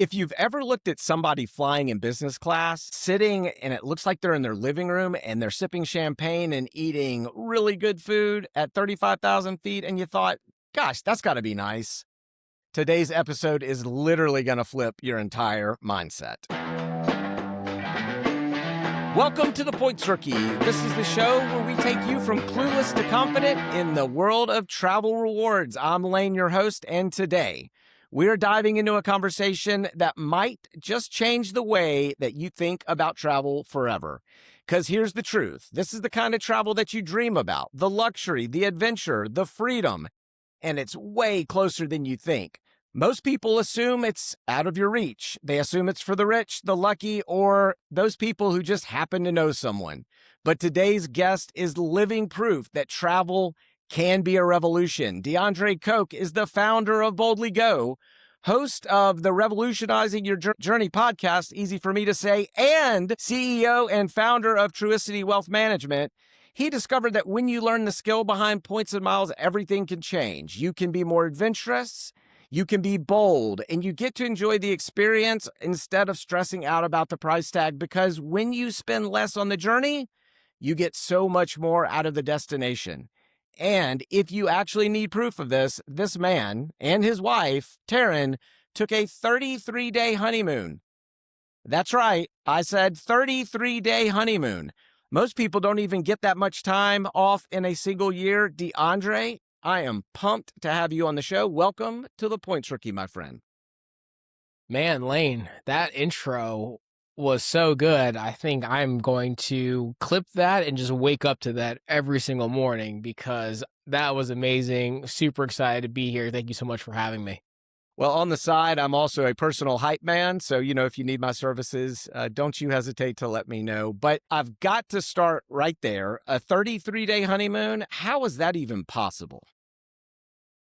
If you've ever looked at somebody flying in business class, sitting and it looks like they're in their living room and they're sipping champagne and eating really good food at 35,000 feet, and you thought, gosh, that's got to be nice. Today's episode is literally going to flip your entire mindset. Welcome to the Points Rookie. This is the show where we take you from clueless to confident in the world of travel rewards. I'm Lane, your host, and today we're diving into a conversation that might just change the way that you think about travel forever. Because here's the truth. This is the kind of travel that you dream about, the luxury, the adventure, the freedom, and it's way closer than you think. Most people assume it's out of your reach. They assume it's for the rich, the lucky, or those people who just happen to know someone. But today's guest is living proof that travel can be a revolution. DeAndre Koch is the founder of Boldly Go, host of the Revolutionizing Your Journey podcast, easy for me to say, and CEO and founder of Truicity Wealth Management. He discovered that when you learn the skill behind points and miles, everything can change. You can be more adventurous, you can be bold, and you get to enjoy the experience instead of stressing out about the price tag, because when you spend less on the journey, you get so much more out of the destination. And if you actually need proof of this, this man and his wife, Taryn, took a 33-day honeymoon. That's right. I said 33-day honeymoon. Most people don't even get that much time off in a single year. DeAndre, I am pumped to have you on the show. Welcome to the Points Rookie, my friend. Man, Lane, that intro was so good. I think I'm going to clip that and just wake up to that every single morning because that was amazing. Super excited to be here. Thank you so much for having me. Well, on the side, I'm also a personal hype man. So, if you need my services, don't you hesitate to let me know. But I've got to start right there. A 33-day honeymoon, how is that even possible?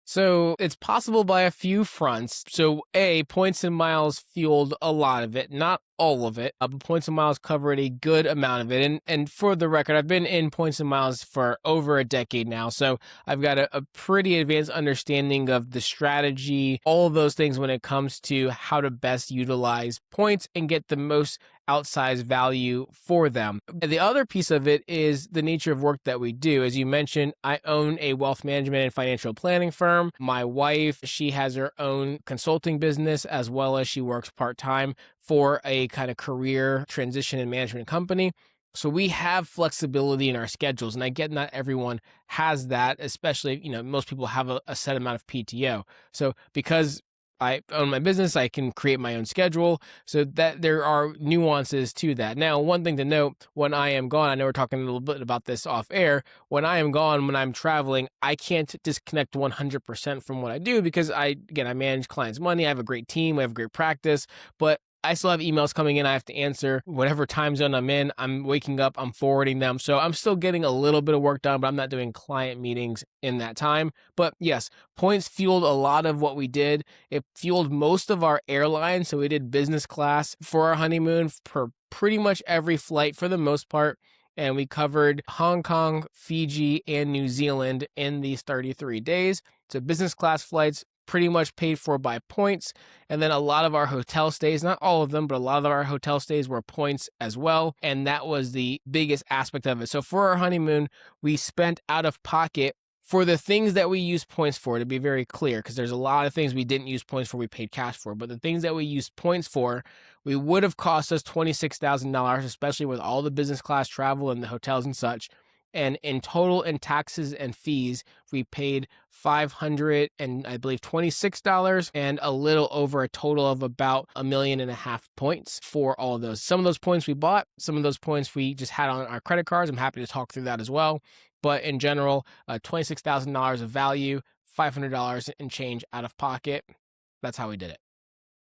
So it's possible by a few fronts. So A, points and miles fueled a lot of it, not all of it, but points and miles covered a good amount of it. And for the record, I've been in points and miles for over a decade now. So I've got a pretty advanced understanding of the strategy, all of those things when it comes to how to best utilize points and get the most outsized value for them. The other piece of it is the nature of work that we do. As you mentioned, I own a wealth management and financial planning firm. My wife, she has her own consulting business as well as she works part-time for a kind of career transition and management company. So we have flexibility in our schedules, and I get not everyone has that, especially, most people have a set amount of PTO. So because I own my business, I can create my own schedule, so that there are nuances to that. Now, one thing to note, when I am gone, I know we're talking a little bit about this off air, when I am gone, when I'm traveling, I can't disconnect 100% from what I do because I manage clients' money, I have a great team, I have great practice, but I still have emails coming in. I have to answer whatever time zone I'm in. I'm waking up, I'm forwarding them. So I'm still getting a little bit of work done, but I'm not doing client meetings in that time. But yes, points fueled a lot of what we did. It fueled most of our airlines. So we did business class for our honeymoon for pretty much every flight for the most part. And we covered Hong Kong, Fiji, and New Zealand in these 33 days. So business class flights, pretty much paid for by points. And then a lot of our hotel stays, not all of them, but a lot of our hotel stays were points as well. And that was the biggest aspect of it. So for our honeymoon, we spent out of pocket for the things that we use points for, to be very clear, because there's a lot of things we didn't use points for, we paid cash for. But the things that we used points for, we would have cost us $26,000, especially with all the business class travel and the hotels and such. And in total, in taxes and fees, we paid $500 and I believe $26 and a little over a total of about 1.5 million points for all of those. Some of those points we bought, some of those points we just had on our credit cards. I'm happy to talk through that as well. But in general, $26,000 of value, $500 and change out of pocket. That's how we did it.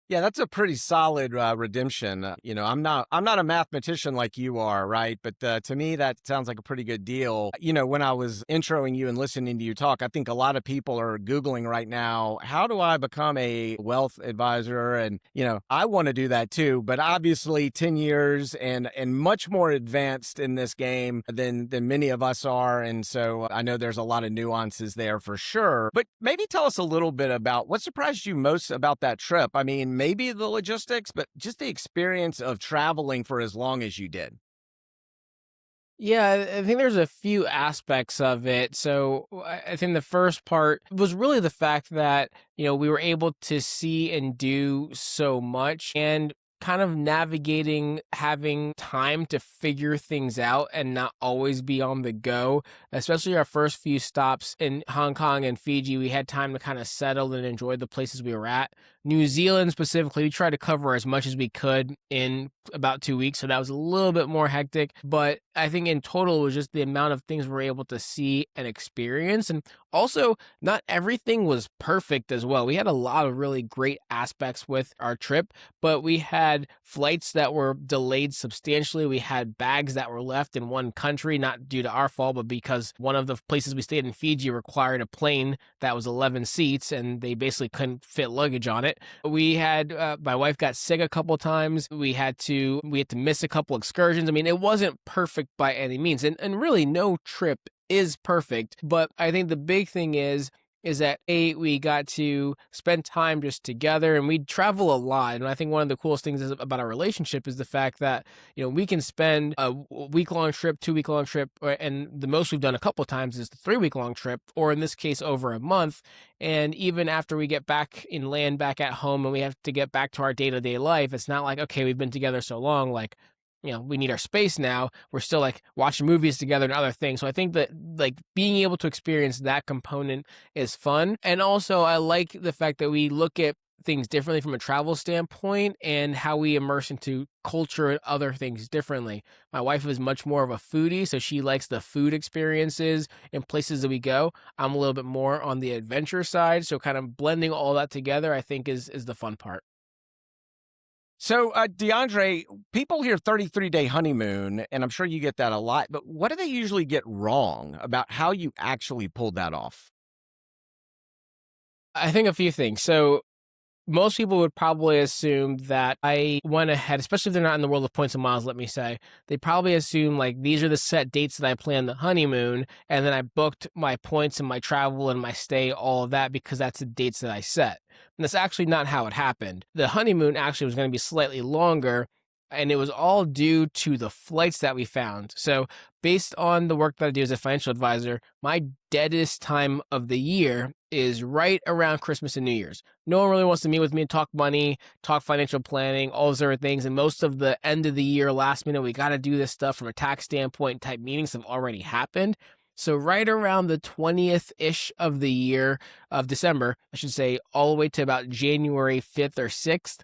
Yeah, that's a pretty solid redemption. I'm not a mathematician like you are, right? But to me, that sounds like a pretty good deal. When I was introing you and listening to you talk, I think a lot of people are Googling right now, how do I become a wealth advisor? And, I want to do that too, but obviously 10 years and much more advanced in this game than many of us are. And so I know there's a lot of nuances there for sure. But maybe tell us a little bit about what surprised you most about that trip. I mean, maybe the logistics, but just the experience of traveling for as long as you did? Yeah, I think there's a few aspects of it. So I think the first part was really the fact that, we were able to see and do so much and kind of navigating having time to figure things out and not always be on the go. Especially our first few stops in Hong Kong and Fiji, we had time to kind of settle and enjoy the places we were at. New Zealand specifically, we tried to cover as much as we could in about 2 weeks. So that was a little bit more hectic. But I think in total, it was just the amount of things we're able to see and experience. And also, not everything was perfect as well. We had a lot of really great aspects with our trip, but we had flights that were delayed substantially. We had bags that were left in one country, not due to our fault, but because one of the places we stayed in Fiji required a plane that was 11 seats and they basically couldn't fit luggage on it. We had my wife got sick a couple times. We had to miss a couple excursions. I mean, it wasn't perfect by any means, and really no trip is perfect. But I think the big thing is that we got to spend time just together, and we travel a lot. And I think one of the coolest things about our relationship is the fact that we can spend a week-long trip, 2-week-long trip, and the most we've done a couple of times is the 3-week-long trip, or in this case over a month. And even after we get back in land, back at home, and we have to get back to our day-to-day life, it's not like, okay, we've been together so long, like, we need our space now. We're still like watching movies together and other things. So I think that like being able to experience that component is fun. And also I like the fact that we look at things differently from a travel standpoint and how we immerse into culture and other things differently. My wife is much more of a foodie, so she likes the food experiences and places that we go. I'm a little bit more on the adventure side. So kind of blending all that together, I think is the fun part. So, DeAndre, people hear 33-day honeymoon, and I'm sure you get that a lot, but what do they usually get wrong about how you actually pulled that off? I think a few things. So most people would probably assume that I went ahead, especially if they're not in the world of points and miles, let me say. They probably assume like these are the set dates that I planned the honeymoon, and then I booked my points and my travel and my stay, all of that, because that's the dates that I set. And that's actually not how it happened. The honeymoon actually was going to be slightly longer, and it was all due to the flights that we found. So, based on the work that I do as a financial advisor, my deadest time of the year is right around Christmas and New Year's. No one really wants to meet with me and talk money, talk financial planning, all those other things. And most of the end of the year, last minute, we got to do this stuff from a tax standpoint type meetings have already happened. So right around the 20th-ish of the year of December, I should say, all the way to about January 5th or 6th,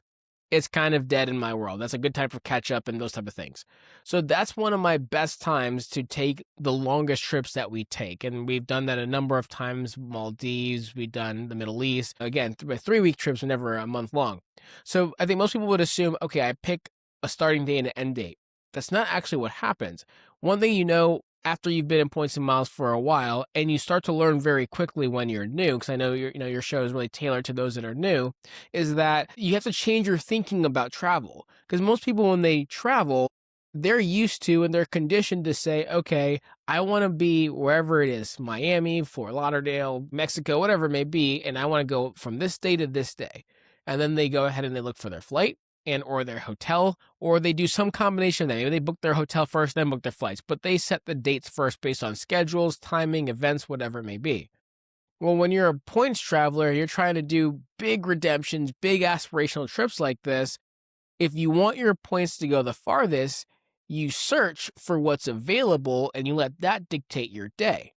it's kind of dead in my world. That's a good time for catch up and those type of things. So that's one of my best times to take the longest trips that we take. And we've done that a number of times. Maldives, we've done the Middle East. Again, 3-week trips are never a month long. So I think most people would assume, okay, I pick a starting date and an end date. That's not actually what happens. One thing after you've been in points and miles for a while, and you start to learn very quickly when you're new, because I know your show is really tailored to those that are new, is that you have to change your thinking about travel. Because most people, when they travel, they're used to and they're conditioned to say, okay, I want to be wherever it is, Miami, Fort Lauderdale, Mexico, whatever it may be, and I want to go from this day to this day. And then they go ahead and they look for their flight and or their hotel, or they do some combination of that. Maybe they book their hotel first, then book their flights, but they set the dates first based on schedules, timing, events, whatever it may be. Well, when you're a points traveler, you're trying to do big redemptions, big aspirational trips like this. If you want your points to go the farthest, you search for what's available and you let that dictate your day.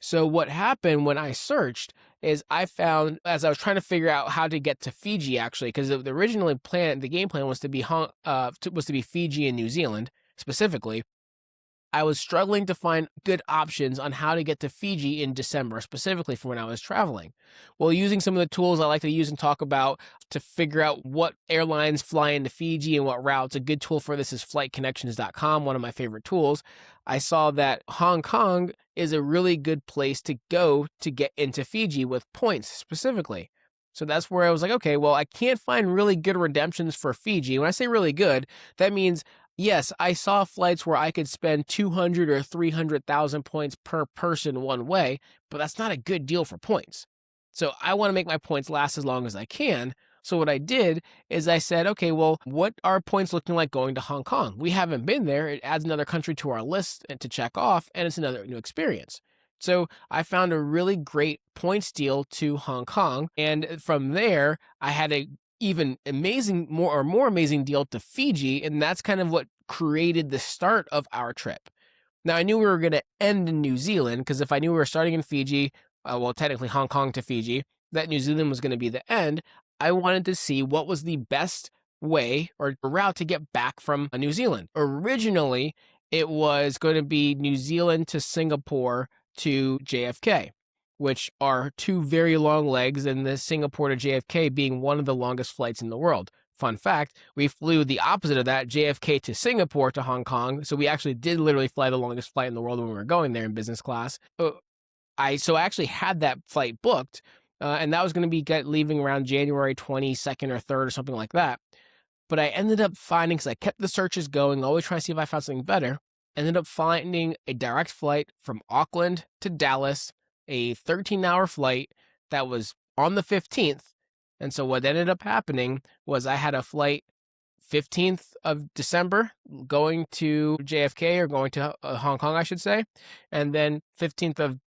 So what happened when I searched is I found, as I was trying to figure out how to get to Fiji, actually, because the originally plan, the game plan was to be Fiji and New Zealand specifically. I was struggling to find good options on how to get to Fiji in December, specifically for when I was traveling. Well, using some of the tools I like to use and talk about to figure out what airlines fly into Fiji and what routes, a good tool for this is flightconnections.com, one of my favorite tools. I saw that Hong Kong is a really good place to go to get into Fiji with points specifically. So that's where I was like, okay, well, I can't find really good redemptions for Fiji. When I say really good, that means yes, I saw flights where I could spend 200 or 300,000 points per person one way, but that's not a good deal for points. So I want to make my points last as long as I can. So what I did is I said, okay, well, what are points looking like going to Hong Kong? We haven't been there. It adds another country to our list and to check off, and it's another new experience. So I found a really great points deal to Hong Kong. And from there, I had a even more amazing deal to Fiji. And that's kind of what created the start of our trip. Now, I knew we were going to end in New Zealand because if I knew we were starting in Fiji, well, technically Hong Kong to Fiji, that New Zealand was going to be the end. I wanted to see what was the best way or route to get back from New Zealand. Originally, it was going to be New Zealand to Singapore to JFK, which are two very long legs, and the Singapore to JFK being one of the longest flights in the world. Fun fact, we flew the opposite of that, JFK to Singapore to Hong Kong. So we actually did literally fly the longest flight in the world when we were going there in business class. I actually had that flight booked, and that was going to be leaving around January 22nd or 3rd or something like that. But I ended up finding, because I kept the searches going, always trying to see if I found something better, ended up finding a direct flight from Auckland to Dallas, a 13-hour flight that was on the 15th. And so what ended up happening was I had a flight 15th of December going to JFK or going to Hong Kong, I should say. And then 15th of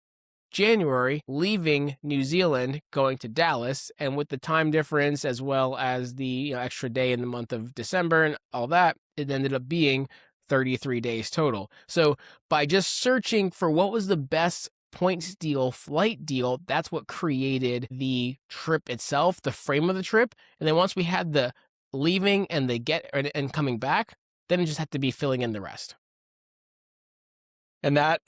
January, leaving New Zealand, going to Dallas, and with the time difference as well as the extra day in the month of December and all that, it ended up being 33 days total. So by just searching for what was the best points deal, flight deal, that's what created the trip itself, the frame of the trip. And then once we had the leaving and the and coming back, then it just had to be filling in the rest. And that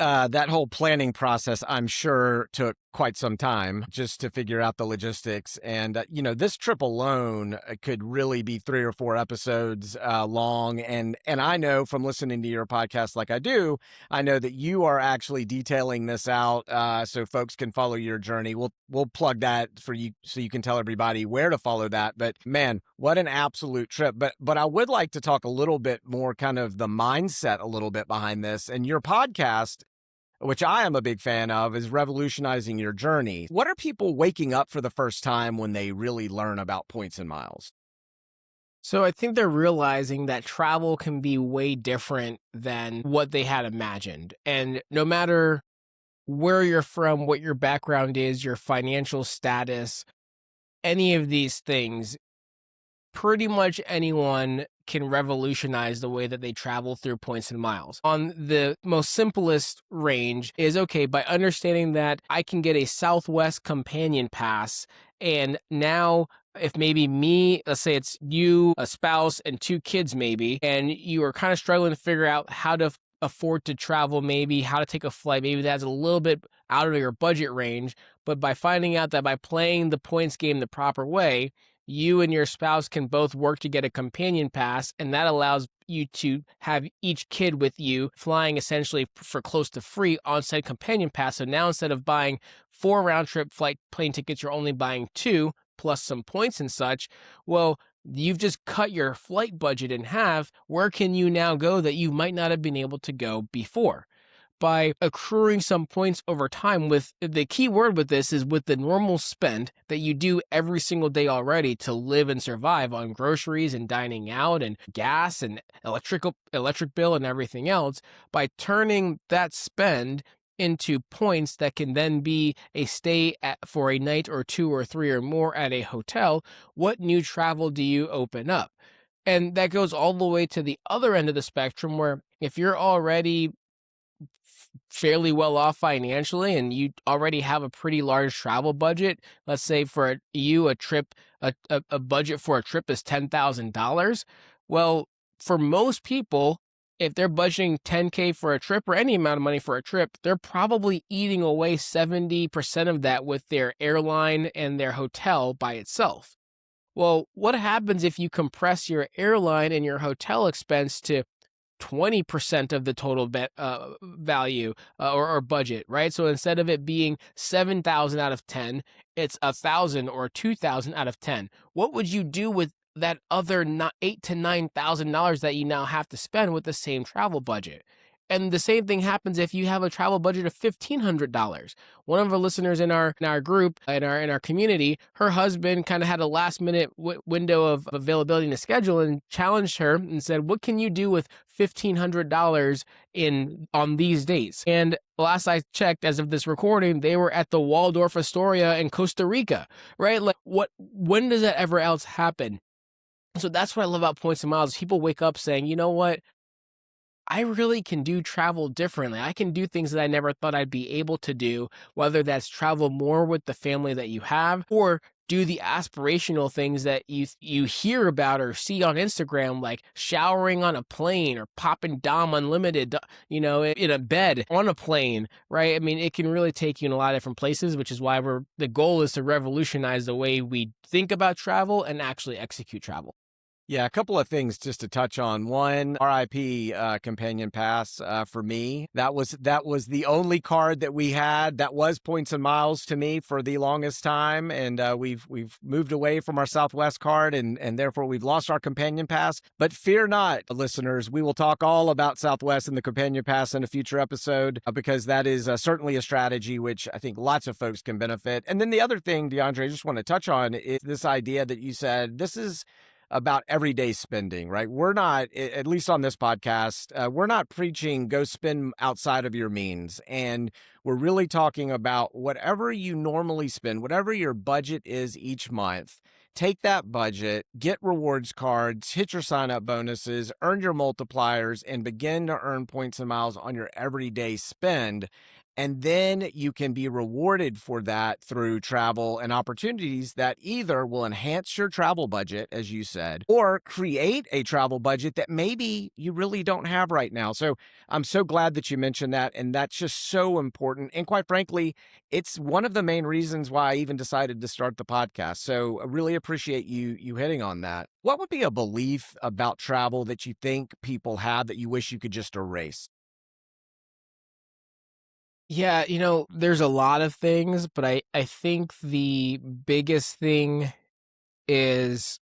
whole planning process, I'm sure, took quite some time just to figure out the logistics. And, this trip alone could really be 3 or 4 episodes long. And I know from listening to your podcast like I do, I know that you are actually detailing this out so folks can follow your journey. We'll plug that for you so you can tell everybody where to follow that. But man, what an absolute trip. But I would like to talk a little bit more kind of the mindset a little bit behind this. And your podcast, which I am a big fan of, is Revolutionizing Your Journey. What are people waking up for the first time when they really learn about points and miles? So I think they're realizing that travel can be way different than what they had imagined. And no matter where you're from, what your background is, your financial status, any of these things, pretty much anyone can revolutionize the way that they travel through points and miles. On the most simplest range is, okay, by understanding that I can get a Southwest companion pass, and now if maybe me, let's say it's you, a spouse, and 2 kids maybe, and you are kind of struggling to figure out how to afford to travel, maybe how to take a flight, maybe that's a little bit out of your budget range, but by finding out that by playing the points game the proper way, you and your spouse can both work to get a companion pass, and that allows you to have each kid with you flying essentially for close to free on said companion pass. So now instead of buying 4 round-trip flight plane tickets, you're only buying 2 plus some points and such. Well, you've just cut your flight budget in half. Where can you now go that you might not have been able to go before? By accruing some points over time. With the key word with this is with the normal spend that you do every single day already to live and survive on groceries and dining out and gas and electric bill and everything else, by turning that spend into points that can then be a stay for a night or 2 or 3 or more at a hotel, what new travel do you open up? And that goes all the way to the other end of the spectrum, where if you're already fairly well off financially and you already have a pretty large travel budget, let's say for you a trip, a budget for a trip is $10,000. Well, for most people, if they're budgeting $10K for a trip or any amount of money for a trip, they're probably eating away 70% of that with their airline and their hotel by itself. Well, what happens if you compress your airline and your hotel expense to 20% of the total value or budget, right? So instead of it being 7,000 out of 10, it's 1,000 or 2,000 out of 10. What would you do with that other $8,000 to $9,000 that you now have to spend with the same travel budget? And the same thing happens if you have a travel budget of $1,500. One of our listeners in our group, in our community, her husband kind of had a last minute window of availability in the schedule and challenged her and said, "What can you do with $1,500 in on these dates?" And last I checked, as of this recording, they were at the Waldorf Astoria in Costa Rica, right? Like, when does that ever else happen? So that's what I love about Points and Miles. People wake up saying, you know what? I really can do travel differently. I can do things that I never thought I'd be able to do, whether that's travel more with the family that you have or do the aspirational things that you hear about or see on Instagram, like showering on a plane or popping Dom Unlimited, in a bed on a plane, right? I mean, it can really take you in a lot of different places, which is why the goal is to revolutionize the way we think about travel and actually execute travel. Yeah, a couple of things just to touch on. One, RIP companion pass for me. That was the only card that we had that was Points and Miles to me for the longest time, and we've moved away from our Southwest card, and therefore we've lost our companion pass. But fear not, listeners, we will talk all about Southwest and the companion pass in a future episode because that is certainly a strategy which I think lots of folks can benefit. And then the other thing, DeAndre, I just want to touch on is this idea that you said this is about everyday spending, right? We're not, at least on this podcast, we're not preaching go spend outside of your means. And we're really talking about whatever you normally spend, whatever your budget is each month. Take that budget, get rewards cards, hit your sign up bonuses, earn your multipliers, and begin to earn points and miles on your everyday spend. And then you can be rewarded for that through travel and opportunities that either will enhance your travel budget, as you said, or create a travel budget that maybe you really don't have right now. So I'm so glad that you mentioned that. And that's just so important. And quite frankly, it's one of the main reasons why I even decided to start the podcast. So I really appreciate you hitting on that. What would be a belief about travel that you think people have that you wish you could just erase? Yeah, there's a lot of things, but I think the biggest thing is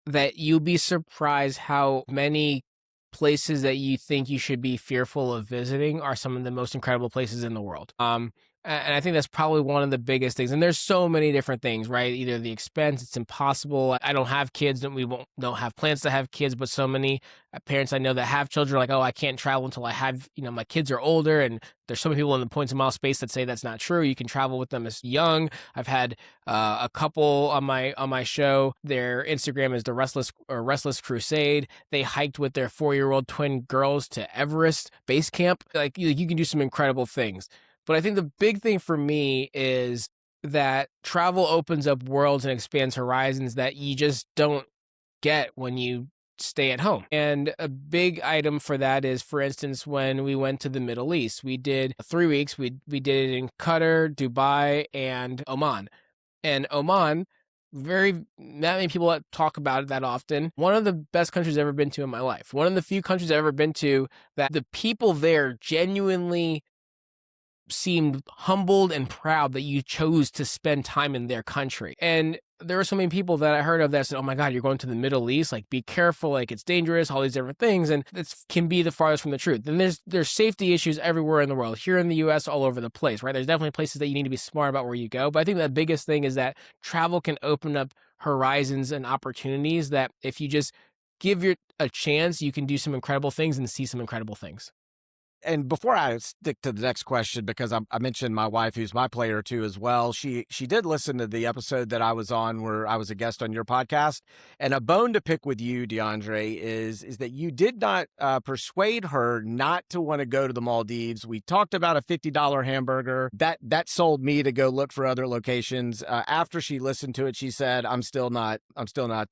that you'll be surprised how many places that you think you should be fearful of visiting are some of the most incredible places in the world. And I think that's probably one of the biggest things. And there's so many different things, right? Either the expense, it's impossible. I don't have kids, and don't have plans to have kids, but so many parents I know that have children are like, oh, I can't travel until I have, my kids are older. And there's so many people in the points and mile space that say that's not true. You can travel with them as young. I've had a couple on my show. Their Instagram is the Restless Crusade. They hiked with their 4-year-old twin girls to Everest base camp. Like, you can do some incredible things. But I think the big thing for me is that travel opens up worlds and expands horizons that you just don't get when you stay at home. And a big item for that is, for instance, when we went to the Middle East, we did 3 weeks. We did it in Qatar, Dubai, and Oman. And Oman, not many people that talk about it that often. One of the best countries I've ever been to in my life. One of the few countries I've ever been to that the people there genuinely seemed humbled and proud that you chose to spend time in their country. And there were so many people that I heard of that said, oh my God, you're going to the Middle East, like be careful, like it's dangerous, all these different things. And it can be the farthest from the truth. And there's safety issues everywhere in the world, here in the US, all over the place, right? There's definitely places that you need to be smart about where you go. But I think the biggest thing is that travel can open up horizons and opportunities that if you just give a chance, you can do some incredible things and see some incredible things. And before I stick to the next question, because I mentioned my wife, who's my player too as well, she did listen to the episode that I was on where I was a guest on your podcast. And a bone to pick with you, DeAndre, is that you did not persuade her not to want to go to the Maldives. We talked about a $50 hamburger. That sold me to go look for other locations. After she listened to it, she said, I'm still not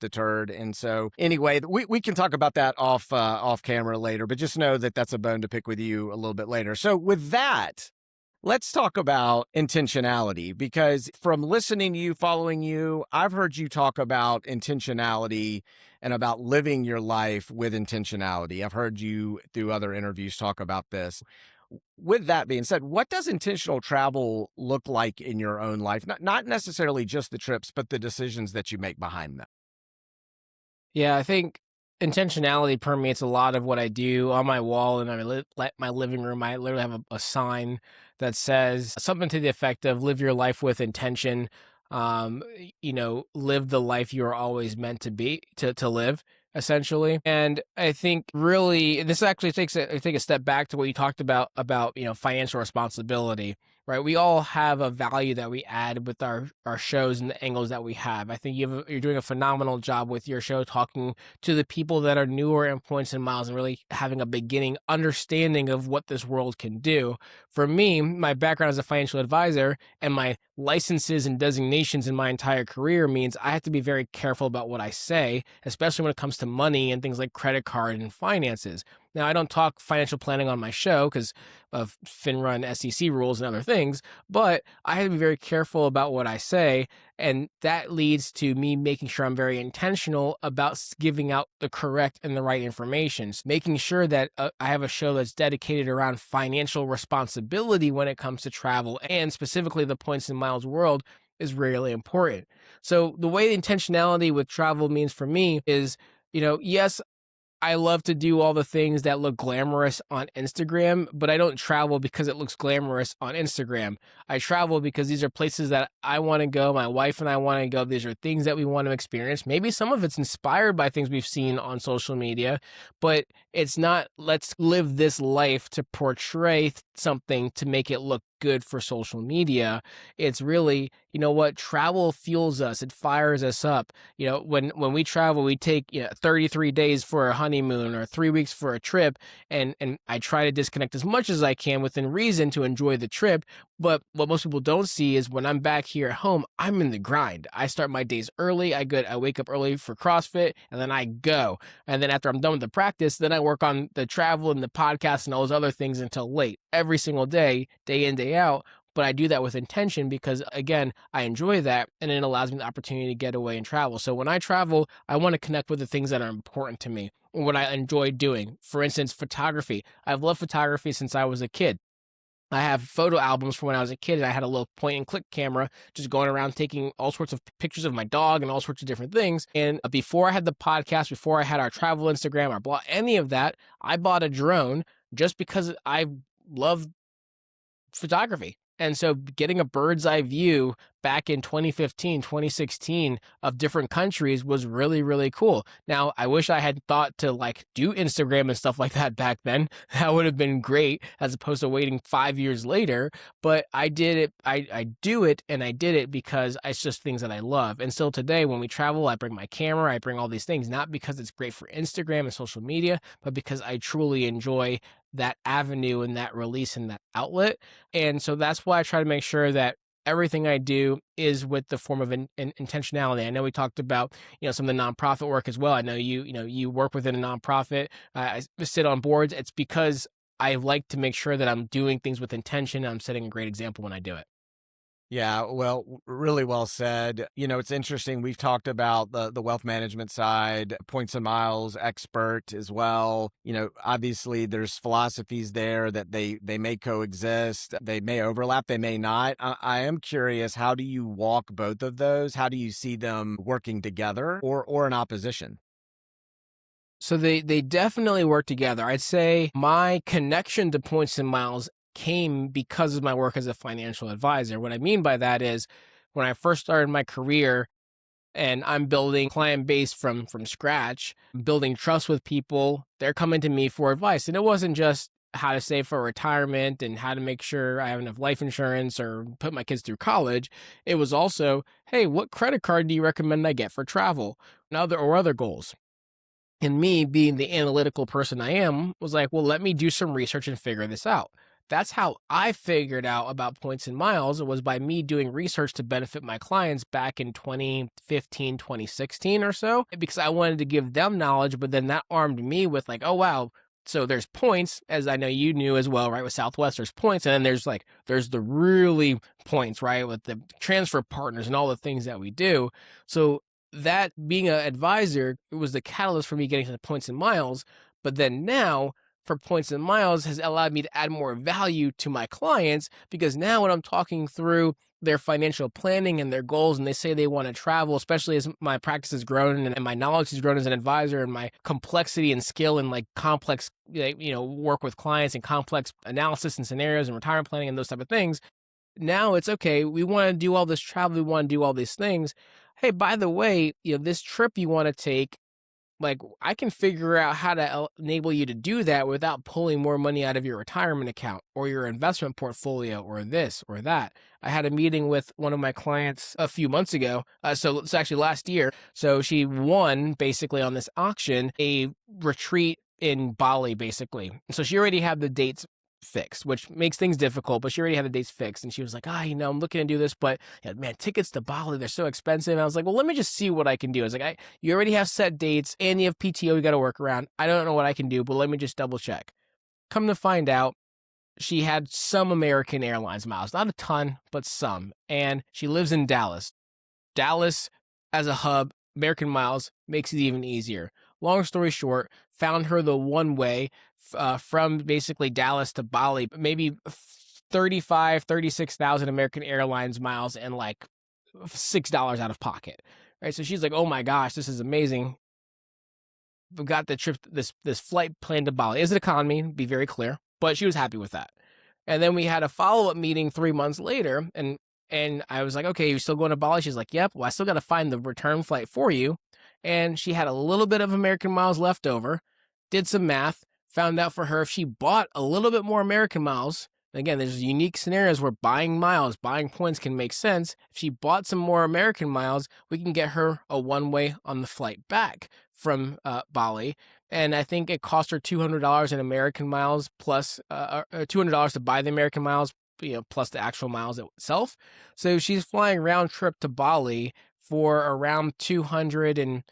deterred. And so anyway, we can talk about that off camera later, but just know that that's a bone to pick with you a little bit later. So with that, let's talk about intentionality, because from listening to you, following you, I've heard you talk about intentionality and about living your life with intentionality. I've heard you through other interviews talk about this. With that being said, what does intentional travel look like in your own life? Not necessarily just the trips, but the decisions that you make behind them. Yeah, I think intentionality permeates a lot of what I do. On my wall in my living room, I literally have a sign that says something to the effect of "Live your life with intention." Live the life you are always meant to live, essentially. And I think really this actually take a step back to what you talked about financial responsibility. Right, we all have a value that we add with our shows and the angles that we have. I think you're doing a phenomenal job with your show, talking to the people that are newer in Points and Miles and really having a beginning understanding of what this world can do. For me, my background as a financial advisor and my licenses and designations in my entire career means I have to be very careful about what I say, especially when it comes to money and things like credit card and finances. Now, I don't talk financial planning on my show because of FINRA and SEC rules and other things, but I have to be very careful about what I say. And that leads to me making sure I'm very intentional about giving out the correct and the right information, making sure that I have a show that's dedicated around financial responsibility when it comes to travel and specifically the Points and Miles world is really important. So the way intentionality with travel means for me is, yes, I love to do all the things that look glamorous on Instagram, but I don't travel because it looks glamorous on Instagram. I travel because these are places that I want to go. My wife and I want to go. These are things that we want to experience. Maybe some of it's inspired by things we've seen on social media, but it's not, let's live this life to portray something to make it look good for social media. It's really, travel fuels us. It fires us up. When we travel, we take 33 days for a honeymoon or 3 weeks for a trip, and I try to disconnect as much as I can within reason to enjoy the trip. But what most people don't see is when I'm back here at home, I'm in the grind. I start my days early. I wake up early for CrossFit, and then I go. And then after I'm done with the practice, then I work on the travel and the podcast and all those other things until late every single day in, day out. But I do that with intention because, again, I enjoy that and it allows me the opportunity to get away and travel. So when I travel, I want to connect with the things that are important to me or what I enjoy doing. For instance, photography. I've loved photography since I was a kid. I have photo albums from when I was a kid, and I had a little point and click camera just going around taking all sorts of pictures of my dog and all sorts of different things. And before I had the podcast, before I had our travel Instagram, our blog, any of that, I bought a drone just because I love photography. And so getting a bird's eye view back in 2015, 2016 of different countries was really, really cool. Now, I wish I had thought to do Instagram and stuff like that back then. That would have been great as opposed to waiting 5 years later. But I did it. I do it and I did it because it's just things that I love. And still today, when we travel, I bring my camera, I bring all these things, not because it's great for Instagram and social media, but because I truly enjoy that avenue and that release and that outlet. And so that's why I try to make sure that everything I do is with the form of an intentionality. I know we talked about, some of the nonprofit work as well. I know you work within a nonprofit. I sit on boards. It's because I like to make sure that I'm doing things with intention. I'm setting a great example when I do it. Yeah, well, really well said. It's interesting. We've talked about the wealth management side, Points and Miles expert as well. Obviously there's philosophies there that they may coexist. They may overlap, they may not. I am curious, how do you walk both of those? How do you see them working together or in opposition? So they definitely work together. I'd say my connection to Points and Miles came because of my work as a financial advisor. What I mean by that is when I first started my career and I'm building client base from scratch, building trust with people, they're coming to me for advice. And it wasn't just how to save for retirement and how to make sure I have enough life insurance or put my kids through college. It was also, hey, what credit card do you recommend I get for travel and other goals? And me being the analytical person I am was like, well, let me do some research and figure this out. That's how I figured out about Points and Miles. It was by me doing research to benefit my clients back in 2015, 2016 or so, because I wanted to give them knowledge, but then that armed me with oh, wow. So there's points, as I know you knew as well, right? With Southwest, there's points. And then there's the really points, right? With the transfer partners and all the things that we do. So that being an advisor, it was the catalyst for me getting to the Points and Miles. But then now for Points and Miles has allowed me to add more value to my clients because now when I'm talking through their financial planning and their goals, and they say they want to travel, especially as my practice has grown and my knowledge has grown as an advisor, and my complexity and skill and like complex, work with clients and complex analysis and scenarios and retirement planning and those type of things. Now it's okay. We want to do all this travel. We want to do all these things. Hey, by the way, this trip you want to take, like, I can figure out how to enable you to do that without pulling more money out of your retirement account or your investment portfolio or this or that. I had a meeting with one of my clients a few months ago. So it's actually last year. So she won basically on this auction a retreat in Bali, basically. So she already had the dates fixed, which makes things difficult, but she already had the dates fixed. And she was like, I'm looking to do this, but man, tickets to Bali, they're so expensive. And I was like, well, let me just see what I can do. I was like, you already have set dates and you have PTO you got to work around. I don't know what I can do, but let me just double check. Come to find out, she had some American Airlines miles, not a ton, but some. And she lives in Dallas. Dallas as a hub, American miles makes it even easier. Long story short, found her the one way from basically Dallas to Bali, maybe 36,000 American Airlines miles and like $6 out of pocket. Right. So she's like, oh my gosh, this is amazing. We've got the trip, this flight planned to Bali. Is it economy? Be very clear. But she was happy with that. And then we had a follow-up meeting 3 months later, and I was like, okay, you still going to Bali? She's like, yep. Well, I still got to find the return flight for you. And she had a little bit of American miles left over, did some math, found out for her if she bought a little bit more American miles, again, there's unique scenarios where buying miles, buying points can make sense. If she bought some more American miles, we can get her a one-way on the flight back from Bali. And I think it cost her $200 in American miles plus $200 to buy the American miles, plus the actual miles itself. So she's flying round trip to Bali for around 200 and,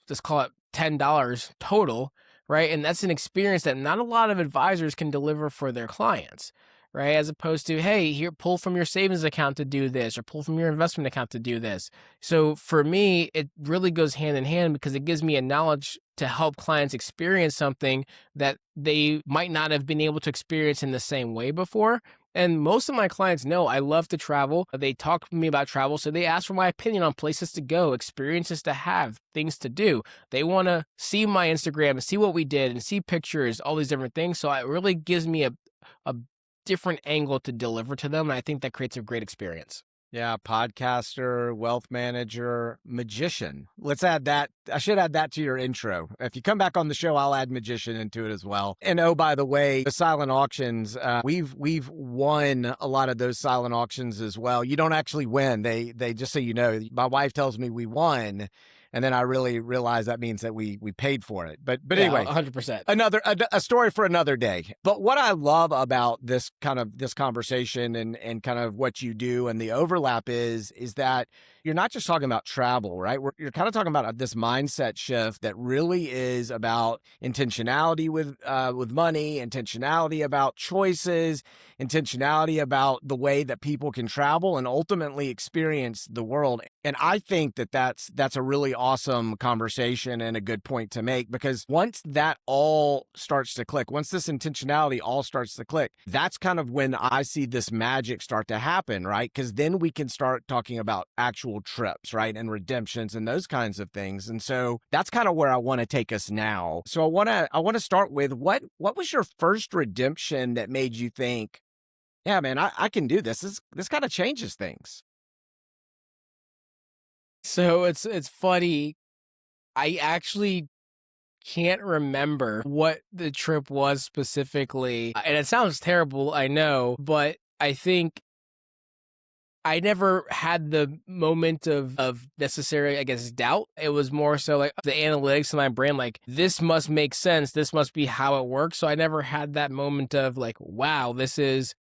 let's call it $10 total, right? And that's an experience that not a lot of advisors can deliver for their clients, right? As opposed to, hey, here, pull from your savings account to do this, or pull from your investment account to do this. So for me, it really goes hand in hand because it gives me a knowledge to help clients experience something that they might not have been able to experience in the same way before. And most of my clients know I love to travel. They talk to me about travel, so they ask for my opinion on places to go, experiences to have, things to do. They want to see my Instagram and see what we did and see pictures, all these different things. So it really gives me a different angle to deliver to them. And I think that creates a great experience. Yeah, podcaster, wealth manager, magician. Let's add that. I should add that to your intro. If you come back on the show, I'll add magician into it as well. And oh, by the way, the silent auctions, we've won a lot of those silent auctions as well. You don't actually win. They just so you know, my wife tells me we won. And then I really realize that means that we paid for it. But anyway, 100%. A story for another day. But what I love about this conversation and kind of what you do and the overlap is that you're not just talking about travel, right? You're kind of talking about this mindset shift that really is about intentionality with money, intentionality about choices, intentionality about the way that people can travel and ultimately experience the world. And I think that that's a really awesome conversation and a good point to make, because once that all starts to click, once this intentionality all starts to click, that's kind of when I see this magic start to happen, right? Because then we can start talking about actual trips, right? And redemptions and those kinds of things. And so that's kind of where I want to take us now. So I want to start with what was your first redemption that made you think, yeah, man, I can do this. This kind of changes things. So it's funny. I actually can't remember what the trip was specifically. And it sounds terrible, I know, but I think I never had the moment of necessary, I guess, doubt. It was more so like the analytics in my brain, like, this must make sense. This must be how it works. So I never had that moment of like, wow, this is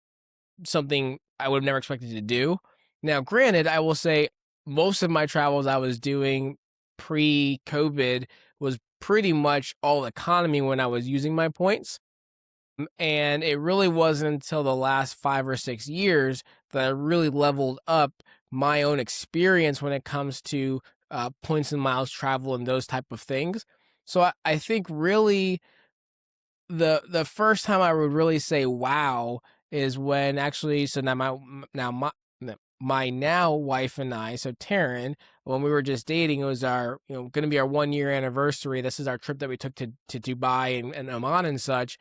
something I would have never expected to do. Now, granted, I will say most of my travels I was doing pre-COVID was pretty much all economy when I was using my points. And it really wasn't until the last 5 or 6 years that I really leveled up my own experience when it comes to points and miles travel and those type of things. So I think really the first time I would really say wow is when actually, so now my my now wife and I, so Taryn, when we were just dating, it was our, going to be our 1 year anniversary. This is our trip that we took to Dubai and Oman and such,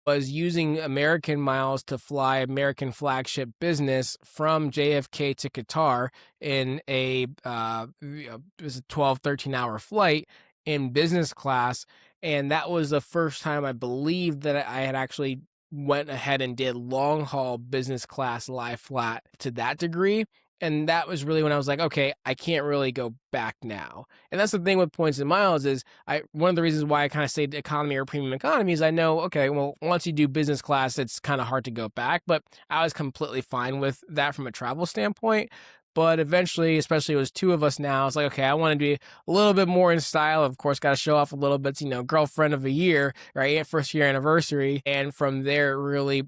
was using American miles to fly American flagship business from JFK to Qatar in it was a 12, 13-hour flight in business class. And that was the first time I believe that I had actually went ahead and did long haul business class lie flat to that degree. And that was really when I was like, okay, I can't really go back now. And that's the thing with points and miles is one of the reasons why I kind of stayed economy or premium economy is I know, okay, well, once you do business class, it's kind of hard to go back. But I was completely fine with that from a travel standpoint. But eventually, especially it was two of us now, it's like, okay, I want to be a little bit more in style. Of course, got to show off a little bit, girlfriend of the year, right? First year anniversary. And from there, really,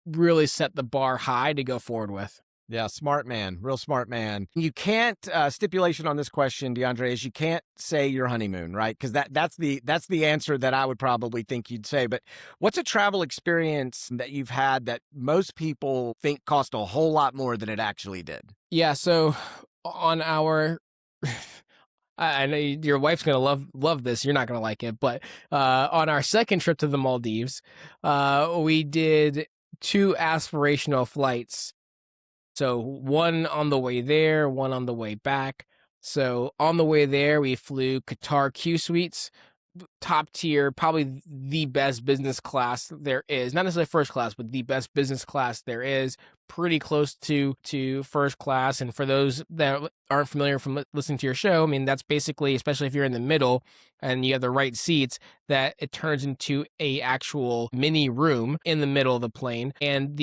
really set the bar high to go forward with. Yeah, smart man, real smart man. You can't stipulation on this question, DeAndre, is you can't say your honeymoon, right? Because that's the answer that I would probably think you'd say. But what's a travel experience that you've had that most people think cost a whole lot more than it actually did? Yeah, so on our I know your wife's gonna love this. You're not gonna like it, but on our second trip to the Maldives, we did 2 aspirational flights. So one on the way there, one on the way back. So on the way there, we flew Qatar Q Suites, top tier, probably the best business class there is. Not necessarily first class, but the best business class there is. Pretty close to first class. And for those that aren't familiar from listening to your show, I mean, that's basically, especially if you're in the middle and you have the right seats, that it turns into a actual mini room in the middle of the plane. And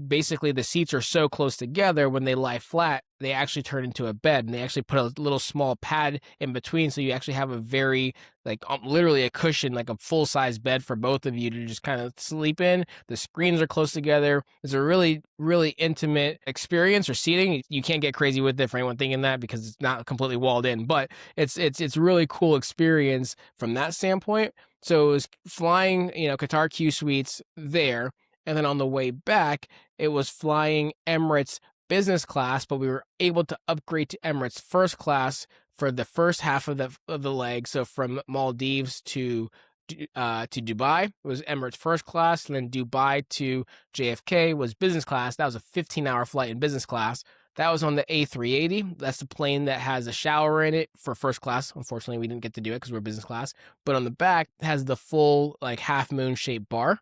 basically the seats are so close together when they lie flat, they actually turn into a bed, and they actually put a little small pad in between. So you actually have a very, literally a cushion, like a full size bed for both of you to just kind of sleep in. The screens are close together. It's a really, really intimate experience or seating. You can't get crazy with it for anyone thinking that, because it's not completely walled in, but it's really cool experience from that standpoint. So it was flying, Qatar Q Suites there. And then on the way back, it was flying Emirates business class, but we were able to upgrade to Emirates first class for the first half of the leg. So from Maldives to Dubai was Emirates first class, and then Dubai to JFK was business class. That was a 15-hour flight in business class. That was on the A380. That's the plane that has a shower in it for first class. Unfortunately, we didn't get to do it because we're business class. But on the back, it has the full half moon shaped bar.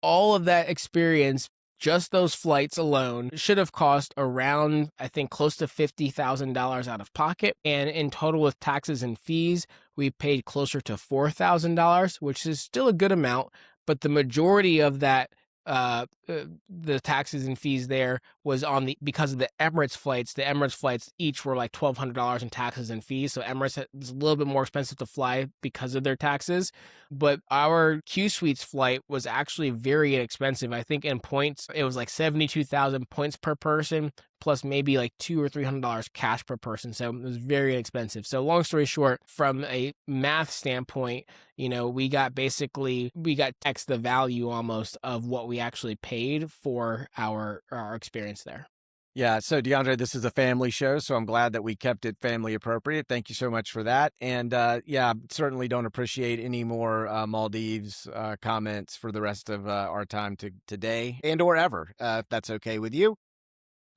All of that experience, just those flights alone, should have cost around, I think, close to $50,000 out of pocket. And in total with taxes and fees, we paid closer to $4,000, which is still a good amount. But the majority of that, the taxes and fees there was because of the Emirates flights. The Emirates flights each were like $1,200 in taxes and fees. So Emirates is a little bit more expensive to fly because of their taxes. But our Q Suites flight was actually very inexpensive. I think in points, it was like 72,000 points per person, plus maybe like $200 or $300 cash per person. So it was very inexpensive. So long story short, from a math standpoint, we got X the value almost of what we actually paid for our experience there. Yeah. So DeAndre, this is a family show, so I'm glad that we kept it family appropriate. Thank you so much for that. And certainly don't appreciate any more Maldives comments for the rest of our time today and or ever, if that's okay with you.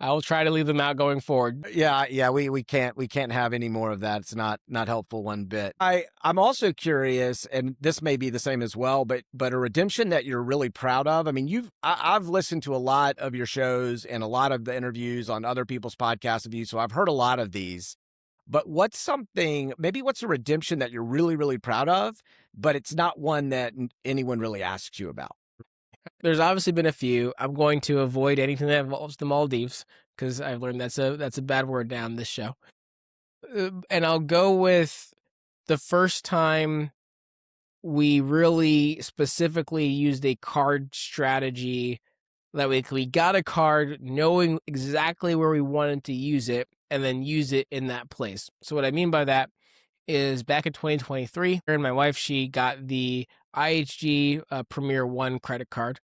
I will try to leave them out going forward. Yeah, we can't have any more of that. It's not helpful one bit. I'm also curious, and this may be the same as well, but a redemption that you're really proud of. I mean, I've listened to a lot of your shows and a lot of the interviews on other people's podcasts of you, so I've heard a lot of these. But what's a redemption that you're really, really proud of, but it's not one that anyone really asks you about? There's obviously been a few. I'm going to avoid anything that involves the Maldives, because I've learned that's a bad word down this show. And I'll go with the first time we really specifically used a card strategy, that we got a card knowing exactly where we wanted to use it and then use it in that place. So what I mean by that is back in 2023, her and my wife, she got the IHG Premier One credit card.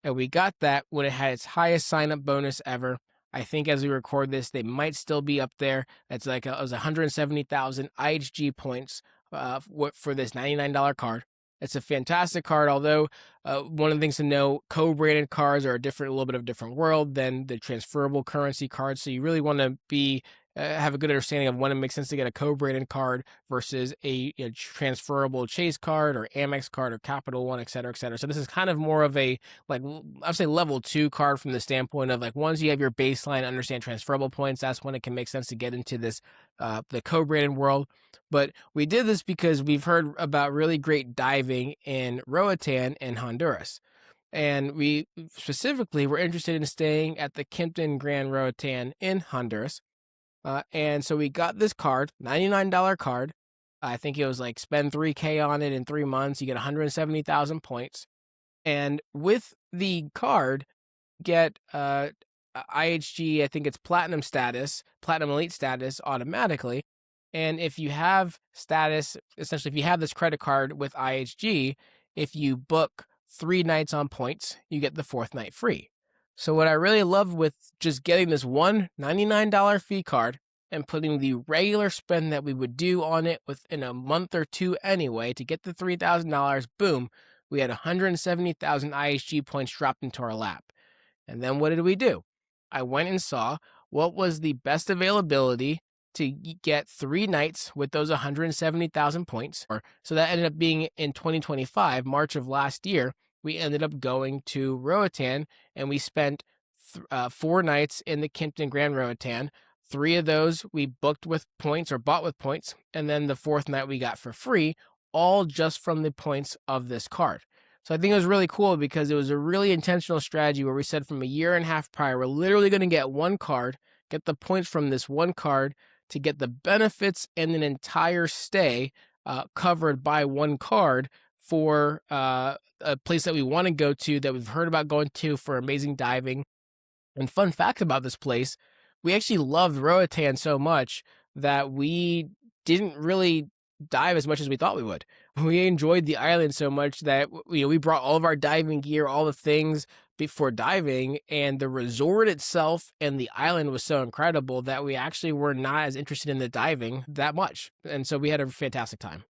And we got that when it had its highest sign up bonus ever. I think as we record this, they might still be up there. It's like it was 170,000 IHG points for this $99 card. It's a fantastic card, although one of the things to know, co-branded cards are a little bit of a different world than the transferable currency cards. So you really want to have a good understanding of when it makes sense to get a co-branded card versus a transferable Chase card or Amex card or Capital One, et cetera, et cetera. So this is kind of more of a, like, I'd say level 2 card from the standpoint of, like, once you have your baseline, understand transferable points, that's when it can make sense to get into this, the co-branded world. But we did this because we've heard about really great diving in Roatan in Honduras. And we specifically were interested in staying at the Kimpton Grand Roatan in Honduras. And so we got this card, $99 card. I think it was like spend $3K on it in 3 months. You get 170,000 points. And with the card, get IHG, I think it's platinum elite status automatically. And if you have status, essentially, if you have this credit card with IHG, if you book 3 nights on points, you get the 4th night free. So what I really love with just getting this one $99 fee card and putting the regular spend that we would do on it within a month or two anyway to get the $3,000, boom, we had 170,000 IHG points dropped into our lap. And then what did we do? I went and saw what was the best availability to get 3 nights with those 170,000 points. So that ended up being in 2025, March of last year. We ended up going to Roatan and we spent 4 nights in the Kimpton Grand Roatan. 3 of those we booked with points or bought with points. And then the 4th night we got for free, all just from the points of this card. So I think it was really cool because it was a really intentional strategy where we said from a year and a half prior, we're literally going to get one card, get the points from this one card to get the benefits and an entire stay covered by one card for a place that we want to go to, that we've heard about going to for amazing diving. And fun fact about this place, we actually loved Roatan so much that we didn't really dive as much as we thought we would. We enjoyed the island so much that we brought all of our diving gear, all the things before diving, and the resort itself and the island was so incredible that we actually were not as interested in the diving that much. And so we had a fantastic time.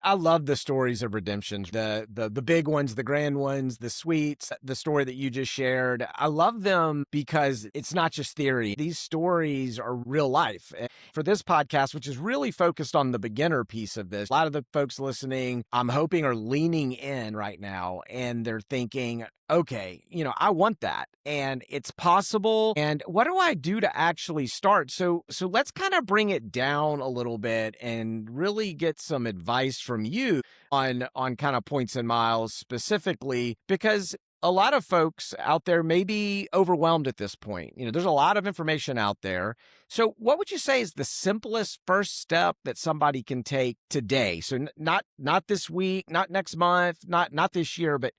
I love the stories of redemption, the big ones, the grand ones, the sweets, the story that you just shared. I love them because it's not just theory. These stories are real life. And for this podcast, which is really focused on the beginner piece of this, a lot of the folks listening, I'm hoping, are leaning in right now and they're thinking, okay, I want that and it's possible. And what do I do to actually start? So let's kind of bring it down a little bit and really get some advice from you on kind of points and miles specifically, because a lot of folks out there may be overwhelmed at this point. There's a lot of information out there. So what would you say is the simplest first step that somebody can take today? So not this week, not next month, not this year, but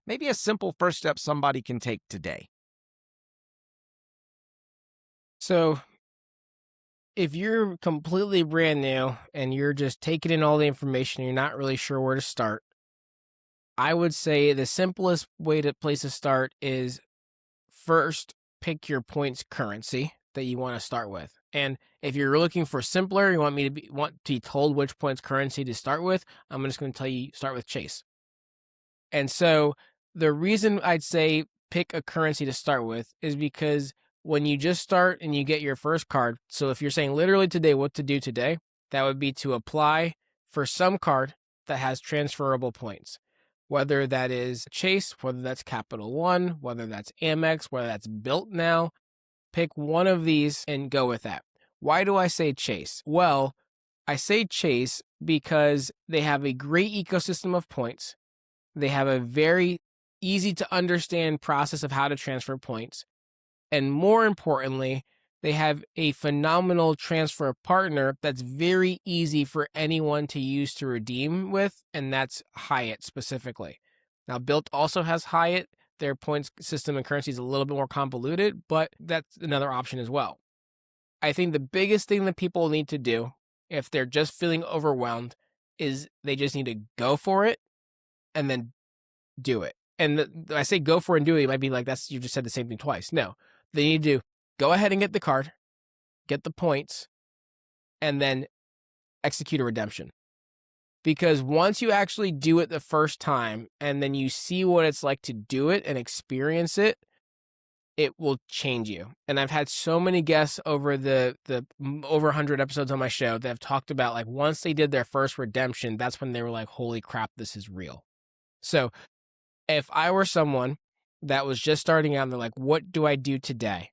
maybe a simple first step somebody can take today. So if you're completely brand new and you're just taking in all the information, you're not really sure where to start, I would say the simplest place to start is first pick your points currency that you want to start with. And if you're looking for simpler, you want to be told which points currency to start with, I'm just going to tell you start with Chase. And so the reason I'd say pick a currency to start with is because when you just start and you get your first card, so if you're saying literally today what to do today, that would be to apply for some card that has transferable points. Whether that is Chase, whether that's Capital One, whether that's Amex, whether that's Built Now, pick one of these and go with that. Why do I say Chase? Well, I say Chase because they have a great ecosystem of points. They have a very easy to understand process of how to transfer points. And more importantly, they have a phenomenal transfer partner that's very easy for anyone to use to redeem with, and that's Hyatt specifically. Now, Built also has Hyatt. Their points system and currency is a little bit more convoluted, but that's another option as well. I think the biggest thing that people need to do if they're just feeling overwhelmed is they just need to go for it and then do it. I say go for it and do it. You might be like, you just said the same thing twice. No, they need to go ahead and get the card, get the points, and then execute a redemption. Because once you actually do it the first time and then you see what it's like to do it and experience it, it will change you. And I've had so many guests over the over 100 episodes on my show that have talked about, like, once they did their first redemption, that's when they were like, holy crap, this is real. So if I were someone that was just starting out and they're like, what do I do today?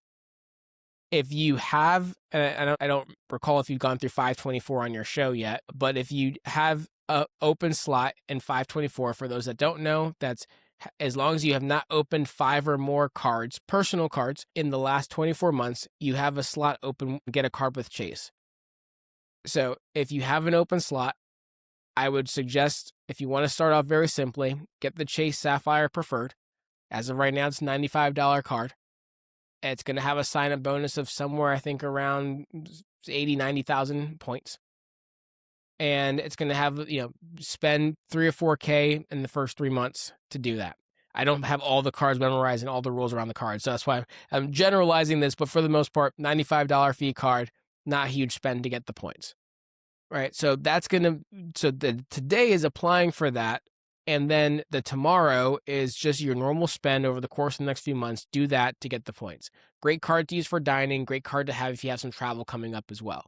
If you have, I don't recall if you've gone through 524 on your show yet, but if you have an open slot in 524, for those that don't know, that's as long as you have not opened 5 or more cards, personal cards, in the last 24 months, you have a slot open, get a card with Chase. So if you have an open slot, I would suggest, if you want to start off very simply, get the Chase Sapphire Preferred. As of right now, it's a $95 card. It's going to have a sign-up bonus of somewhere, I think, around 80, 90,000 points. And it's going to have, spend 3 or 4K in the first 3 months to do that. I don't have all the cards memorized and all the rules around the card, so that's why I'm generalizing this, but for the most part, $95 fee card, not a huge spend to get the points. Right, so the today is applying for that, and then the tomorrow is just your normal spend over the course of the next few months. Do that to get the points. Great card to use for dining, great card to have if you have some travel coming up as well.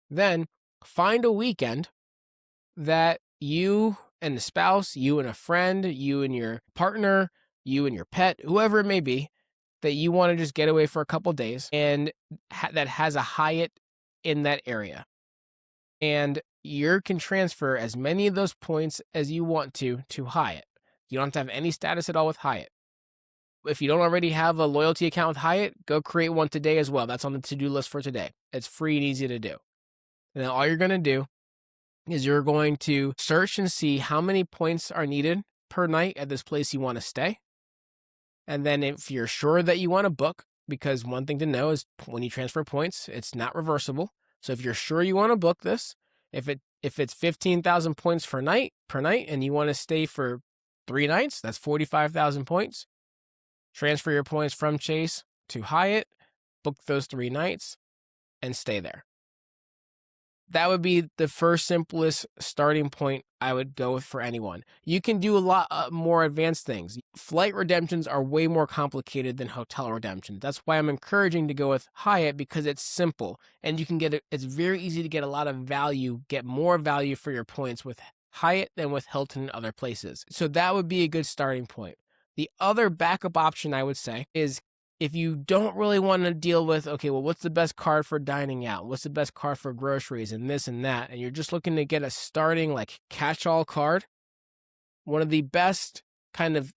Then find a weekend that you and the spouse, you and a friend, you and your partner, you and your pet, whoever it may be, that you want to just get away for a couple days, and that has a Hyatt in that area. And you can transfer as many of those points as you want to Hyatt. You don't have to have any status at all with Hyatt. If you don't already have a loyalty account with Hyatt, go create one today as well. That's on the to-do list for today. It's free and easy to do. And then all you're going to do is you're going to search and see how many points are needed per night at this place you want to stay. And then if you're sure that you want to book, because one thing to know is when you transfer points, it's not reversible. So if you're sure you want to book this, if it's 15,000 points per night, and you want to stay for 3 nights, that's 45,000 points. Transfer your points from Chase to Hyatt, book those 3 nights, and stay there. That would be the first simplest starting point I would go with for anyone. You can do a lot more advanced things. Flight redemptions are way more complicated than hotel redemptions. That's why I'm encouraging to go with Hyatt, because it's simple and you can it's very easy to get a lot of value, get more value for your points with Hyatt than with Hilton and other places. So that would be a good starting point. The other backup option I would say is, if you don't really want to deal with, okay, well, what's the best card for dining out? What's the best card for groceries and this and that? And you're just looking to get a starting, like, catch-all card. One of the best kind of,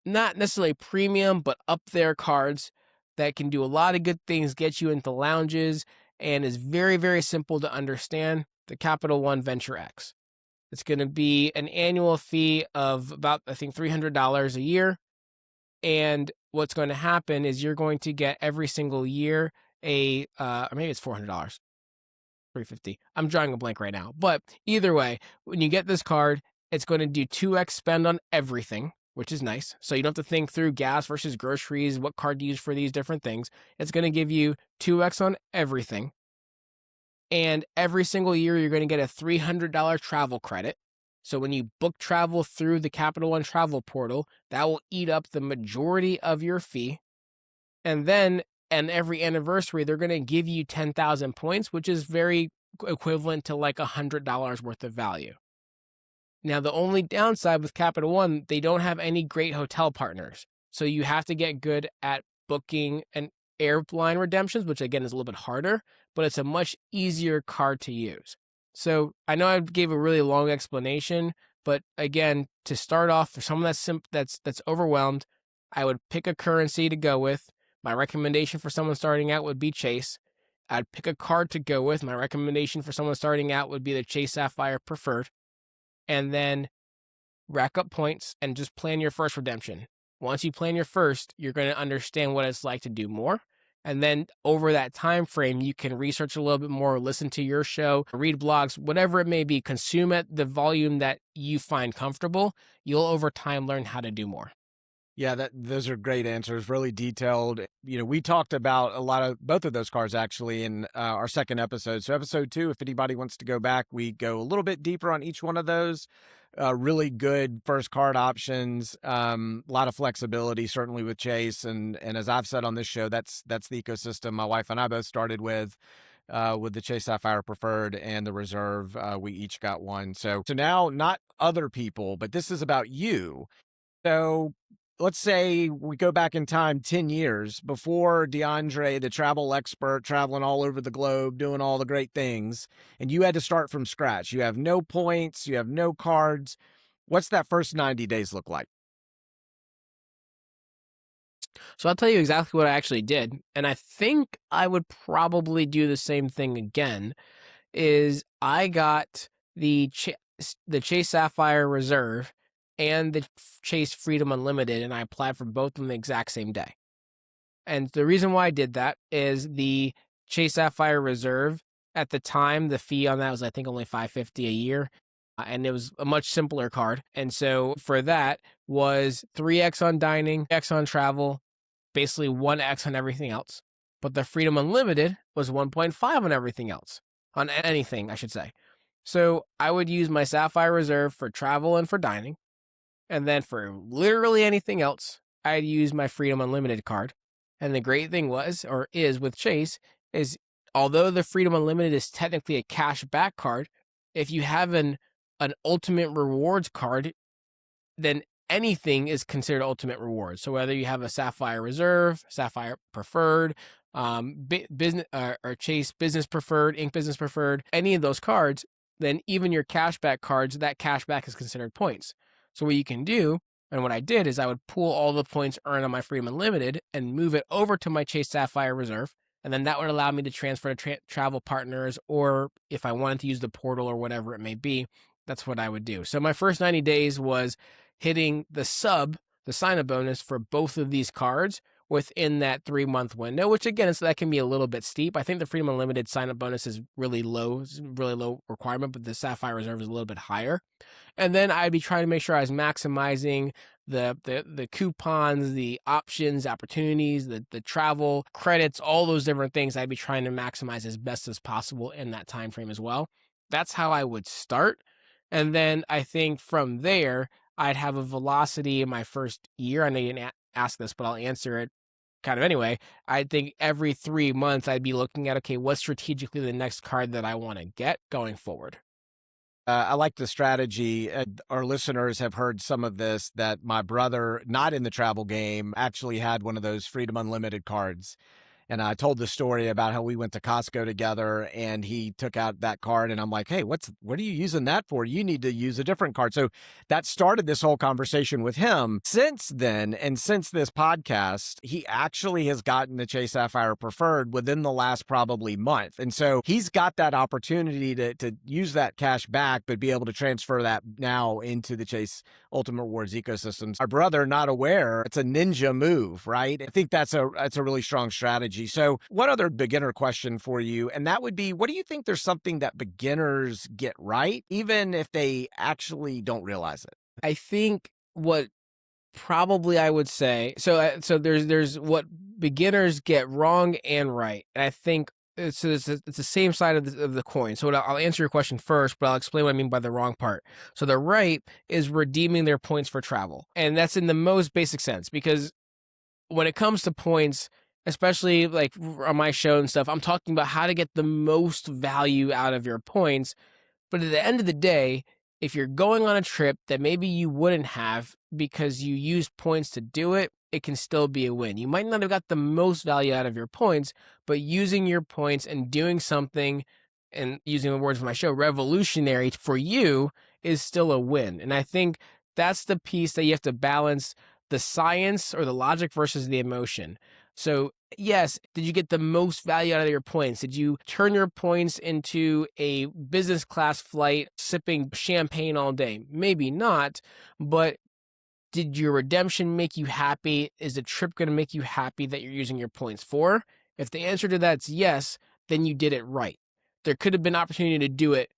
not necessarily premium, but up there cards that can do a lot of good things, get you into lounges, and is very, very simple to understand, the Capital One Venture X. It's going to be an annual fee of about, I think, $300 a year. And what's going to happen is you're going to get every single year or maybe it's $400, $350. I'm drawing a blank right now. But either way, when you get this card, it's going to do 2x spend on everything, which is nice. So you don't have to think through gas versus groceries, what card to use for these different things. It's going to give you 2x on everything. And every single year, you're going to get a $300 travel credit. So when you book travel through the Capital One travel portal, that will eat up the majority of your fee. And then, and every anniversary, they're going to give you 10,000 points, which is very equivalent to like $100 worth of value. Now, the only downside with Capital One, they don't have any great hotel partners. So you have to get good at booking and airline redemptions, which again is a little bit harder, but it's a much easier card to use. So I know I gave a really long explanation, but again, to start off, for someone that's overwhelmed, I would pick a currency to go with. My recommendation for someone starting out would be Chase. I'd pick a card to go with. My recommendation for someone starting out would be the Chase Sapphire Preferred. And then rack up points and just plan your first redemption. Once you plan your first, you're going to understand what it's like to do more. And then over that time frame, you can research a little bit more, listen to your show, read blogs, whatever it may be, consume at the volume that you find comfortable. You'll over time learn how to do more. Yeah, those are great answers, really detailed. We talked about a lot of both of those cards actually in our second episode. So episode 2, if anybody wants to go back, we go a little bit deeper on each one of those. Really good first card options. A lot of flexibility, certainly with Chase, and as I've said on this show, that's the ecosystem my wife and I both started with the Chase Sapphire Preferred and the Reserve. We each got one. So now, not other people, but this is about you. So let's say we go back in time 10 years before DeAndre, the travel expert, traveling all over the globe, doing all the great things, and you had to start from scratch. You have no points, you have no cards. What's that first 90 days look like? So I'll tell you exactly what I actually did. And I think I would probably do the same thing again. Is I got the Chase Sapphire Reserve and the Chase Freedom Unlimited, and I applied for both of them the exact same day. And the reason why I did that is the Chase Sapphire Reserve, at the time, the fee on that was, I think, only $550 a year. And it was a much simpler card. And so for that was 3x on dining, X on travel, basically 1x on everything else. But the Freedom Unlimited was 1.5 on everything else. On anything, I should say. So I would use my Sapphire Reserve for travel and for dining. And then for literally anything else, I'd use my Freedom Unlimited card. And the great thing was, or is with Chase, is although the Freedom Unlimited is technically a cash back card, if you have an ultimate rewards card, then anything is considered ultimate rewards. So whether you have a Sapphire Reserve, Sapphire Preferred, business or Chase Business Preferred, Ink Business Preferred, any of those cards, then even your cashback cards, that cashback is considered points. So what you can do, and what I did, is I would pool all the points earned on my Freedom Unlimited and move it over to my Chase Sapphire Reserve. And then that would allow me to transfer to travel partners, or if I wanted to use the portal or whatever it may be, that's what I would do. So my first 90 days was hitting the sign-up bonus for both of these cards within that 3-month window, which again, that can be a little bit steep. I think the Freedom Unlimited sign-up bonus is really low requirement, but the Sapphire Reserve is a little bit higher. And then I'd be trying to make sure I was maximizing the coupons, the options, opportunities, the travel credits, all those different things. I'd be trying to maximize as best as possible in that time frame as well. That's how I would start. And then I think from there, I'd have a velocity in my first year. I know you didn't ask this, but I'll answer it kind of anyway. I think every 3 months I'd be looking at, okay, what's strategically the next card that I want to get going forward? I like the strategy. Our listeners have heard some of this, that my brother, not in the travel game, actually had one of those Freedom Unlimited cards. And I told the story about how we went to Costco together and he took out that card and I'm like, hey, what are you using that for? You need to use a different card. So that started this whole conversation with him. Since then, and since this podcast, he actually has gotten the Chase Sapphire Preferred within the last probably month. And so he's got that opportunity to use that cash back, but be able to transfer that now into the Chase Ultimate Rewards ecosystems. Our brother, not aware, it's a ninja move, right? I think that's a really strong strategy. So one other beginner question for you, and that would be, what do you think there's something that beginners get right, even if they actually don't realize it? I think what probably I would say, so there's what beginners get wrong and right. And I think it's the same side of the coin. So I'll answer your question first, but I'll explain what I mean by the wrong part. So the right is redeeming their points for travel. And that's in the most basic sense, because when it comes to points, especially like on my show and stuff, I'm talking about how to get the most value out of your points. But at the end of the day, if you're going on a trip that maybe you wouldn't have because you used points to do it, it can still be a win. You might not have got the most value out of your points, but using your points and doing something, and using the words of my show, revolutionary for you, is still a win. And I think that's the piece that you have to balance, the science or the logic versus the emotion. So yes, did you get the most value out of your points? Did you turn your points into a business class flight sipping champagne all day? Maybe not, but did your redemption make you happy? Is the trip going to make you happy that you're using your points for? If the answer to that's yes, then you did it right. There could have been opportunity to do it,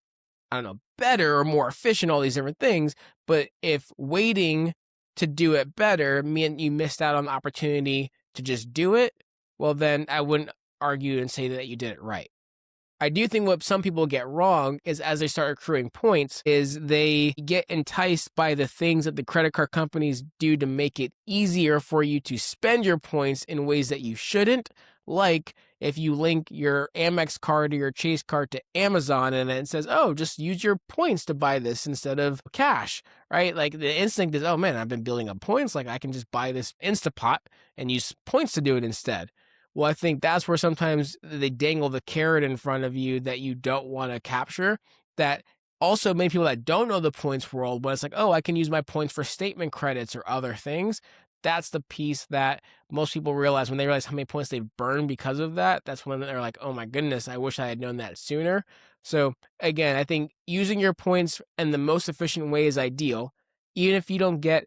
I don't know, better or more efficient, all these different things. But if waiting to do it better meant you missed out on the opportunity to just do it, well, then I wouldn't argue and say that you did it right. I do think what some people get wrong is as they start accruing points is they get enticed by the things that the credit card companies do to make it easier for you to spend your points in ways that you shouldn't. Like if you link your Amex card or your Chase card to Amazon and then it says, oh, just use your points to buy this instead of cash, right? Like the instinct is, oh man, I've been building up points. Like I can just buy this Instapot and use points to do it instead. Well, I think that's where sometimes they dangle the carrot in front of you that you don't want to capture. That also many people that don't know the points world, when it's like, oh, I can use my points for statement credits or other things. That's the piece that most people realize when they realize how many points they've burned because of that. That's when they're like, oh my goodness, I wish I had known that sooner. So again, I think using your points in the most efficient way is ideal. Even if you don't get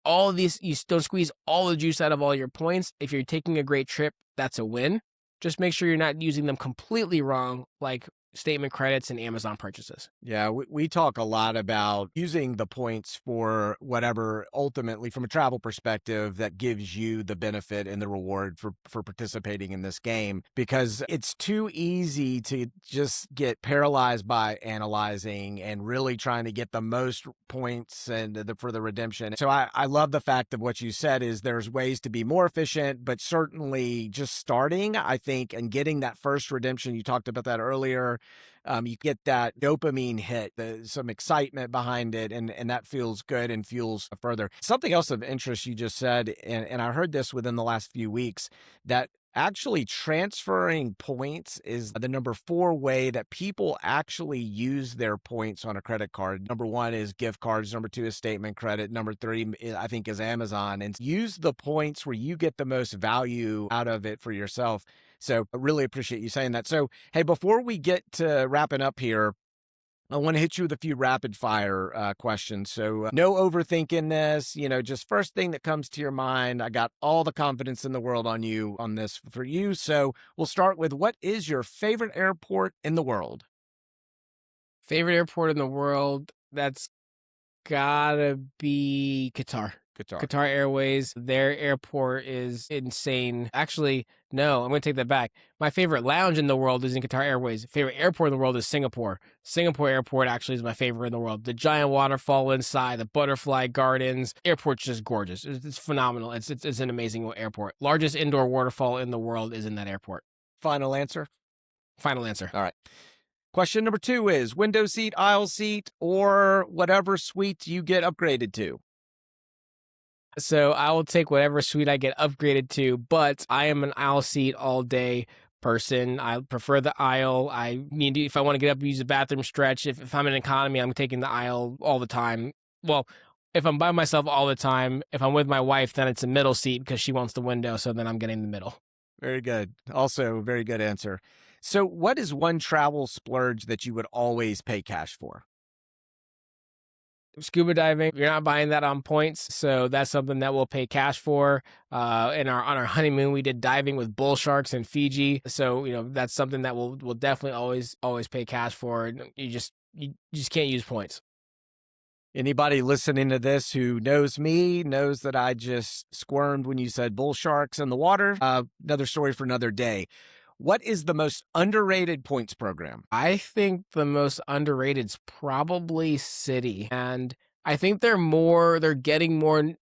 all of these, you don't squeeze all the juice out of all your points. If you're taking a great trip, that's a win. Just make sure you're not using them completely wrong, like statement credits and Amazon purchases. Yeah, we talk a lot about using the points for whatever ultimately from a travel perspective that gives you the benefit and the reward for participating in this game, because it's too easy to just get paralyzed by analyzing and really trying to get the most points and for the redemption. So I love the fact of what you said is there's ways to be more efficient, but certainly just starting, I think, and getting that first redemption, you talked about that earlier. You get that dopamine hit, some excitement behind it, and that feels good and fuels further. Something else of interest you just said, and I heard this within the last few weeks, that actually transferring points is the number 4 way that people actually use their points on a credit card. Number 1 is gift cards. Number 2 is statement credit. Number 3, I think, is Amazon. And use the points where you get the most value out of it for yourself. So I really appreciate you saying that. So, hey, before we get to wrapping up here, I want to hit you with a few rapid fire questions. So no overthinking this, just first thing that comes to your mind. I got all the confidence in the world on you on this for you. So we'll start with, what is your favorite airport in the world? Favorite airport in the world? That's gotta be Qatar. Qatar Airways, their airport is insane. Actually, no, I'm going to take that back. My favorite lounge in the world is in Qatar Airways. Favorite airport in the world is Singapore. Singapore Airport actually is my favorite in the world. The giant waterfall inside, the butterfly gardens. Airport's just gorgeous. It's phenomenal. It's an amazing airport. Largest indoor waterfall in the world is in that airport. Final answer? Final answer. All right. Question number 2 is window seat, aisle seat, or whatever suite you get upgraded to. So I will take whatever suite I get upgraded to, but I am an aisle seat all day person. I prefer the aisle. If I want to get up and use the bathroom stretch, if I'm in economy, I'm taking the aisle all the time. Well, if I'm by myself all the time, if I'm with my wife, then it's a middle seat because she wants the window, so then I'm getting the middle. Very good. Also, very good answer. So what is one travel splurge that you would always pay cash for? Scuba diving, you're not buying that on points, so that's something that we'll pay cash for. On our honeymoon, we did diving with bull sharks in Fiji, so that's something that we'll definitely always pay cash for. You just can't use points. Anybody listening to this who knows me knows that I just squirmed when you said bull sharks in the water. Another story for another day. What is the most underrated points program? I think the most underrated is probably City. And I think they're getting more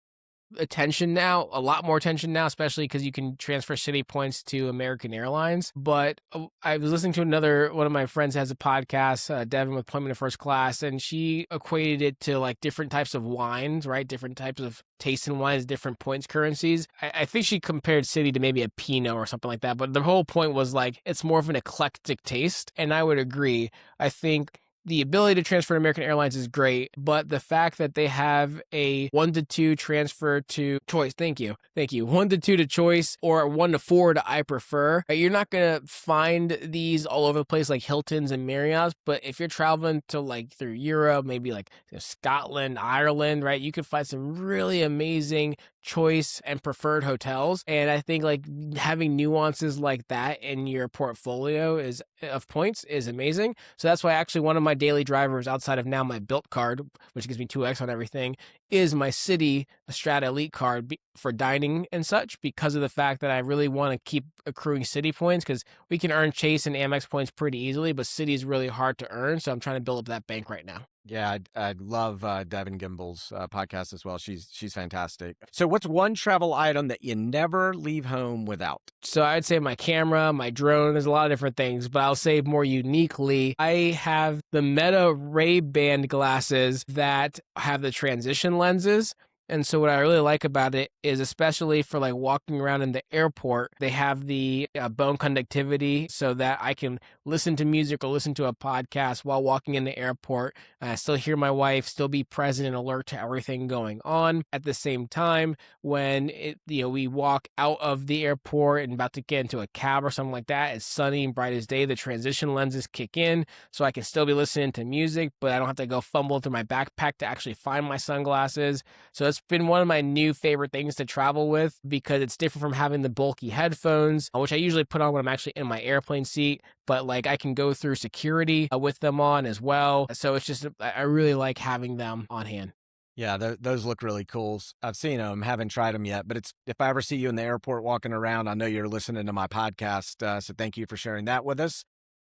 attention now, a lot more attention now, especially because you can transfer City points to American Airlines. But I was listening to one of my friends has a podcast, Devin with Appointment of First Class, and she equated it to like different types of wines, right? Different types of taste in wines, different points currencies. I think she compared City to maybe a Pinot or something like that. But the whole point was like, it's more of an eclectic taste. And I would agree. I think the ability to transfer to American Airlines is great, but the fact that they have a 1 to 2 transfer to choice, thank you, 1 to 2 to choice or 1 to 4 to I prefer, you're not going to find these all over the place like Hilton's and Marriott's, but if you're traveling to like through Europe, maybe like Scotland, Ireland, right, you can find some really amazing choice and preferred hotels. And I think like having nuances like that in your portfolio is of points is amazing. So that's why actually one of my daily drivers outside of now my built card, which gives me 2x on everything, is my City Strata Elite card for dining and such, because of the fact that I really want to keep accruing City points, because we can earn Chase and Amex points pretty easily, but City is really hard to earn. So I'm trying to build up that bank right now. Yeah, I love Devin Gimbel's podcast as well. She's fantastic. So, what's one travel item that you never leave home without? So I'd say my camera, my drone, there's a lot of different things, but I'll say more uniquely, I have the Meta Ray-Ban glasses that have the transition lenses. And so what I really like about it is, especially for like walking around in the airport, they have the bone conductivity so that I can listen to music or listen to a podcast while walking in the airport. Still hear my wife, still be present and alert to everything going on. At the same time, when we walk out of the airport and about to get into a cab or something like that, it's sunny and bright as day, the transition lenses kick in so I can still be listening to music, but I don't have to go fumble through my backpack to actually find my sunglasses. So it's been one of my new favorite things to travel with, because it's different from having the bulky headphones, which I usually put on when I'm actually in my airplane seat, but like I can go through security with them on as well. So it's just, I really like having them on hand. Yeah, those look really cool. I've seen them, haven't tried them yet, but if I ever see you in the airport walking around, I know you're listening to my podcast. So thank you for sharing that with us.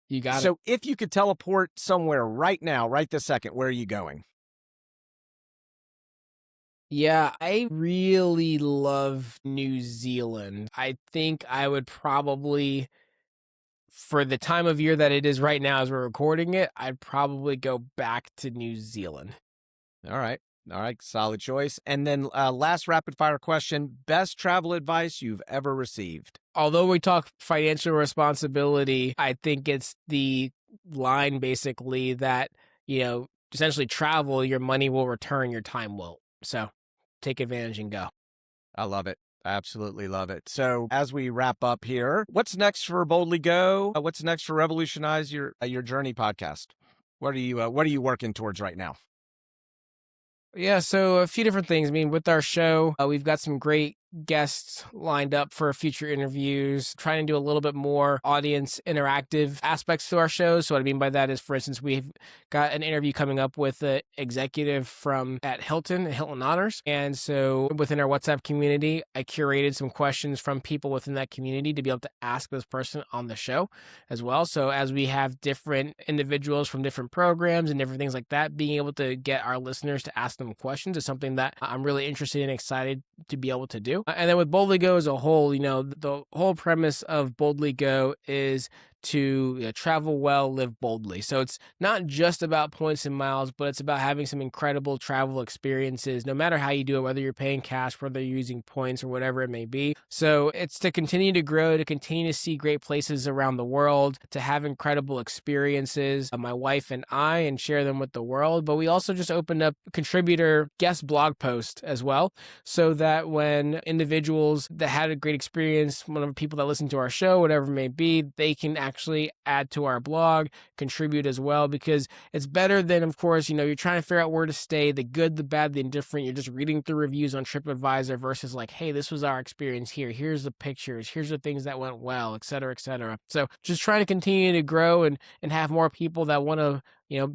You got it. So if you could teleport somewhere right now, right this second, where are you going? Yeah, I really love New Zealand. I think I would probably, for the time of year that it is right now as we're recording it, I'd probably go back to New Zealand. All right. All right. Solid choice. And then last rapid fire question, best travel advice you've ever received? Although we talk financial responsibility, I think it's the line basically that, essentially travel, your money will return, your time will. So take advantage and go. I love it. I absolutely love it. So as we wrap up here, what's next for Boldly Go? What's next for Revolutionize Your Journey podcast? What are you working towards right now? Yeah, so a few different things. I mean, with our show, we've got some great guests lined up for future interviews, trying to do a little bit more audience interactive aspects to our show. So what I mean by that is, for instance, we've got an interview coming up with an executive from at Hilton Honors. And so within our WhatsApp community, I curated some questions from people within that community to be able to ask this person on the show as well. So as we have different individuals from different programs and different things like that, being able to get our listeners to ask them questions is something that I'm really interested and excited to be able to do. And then with Boldly Go as a whole, the whole premise of Boldly Go is to travel well, live boldly. So it's not just about points and miles, but it's about having some incredible travel experiences, no matter how you do it, whether you're paying cash, whether you're using points or whatever it may be. So it's to continue to grow, to continue to see great places around the world, to have incredible experiences, my wife and I, and share them with the world. But we also just opened up contributor guest blog post as well, so that when individuals that had a great experience, one of the people that listen to our show, whatever it may be, they can actually add to our blog, contribute as well, because it's better than, of course, you're trying to figure out where to stay, the good, the bad, the indifferent. You're just reading through reviews on TripAdvisor versus like, hey, this was our experience here. Here's the pictures. Here's the things that went well, et cetera, et cetera. So just trying to continue to grow and have more people that want to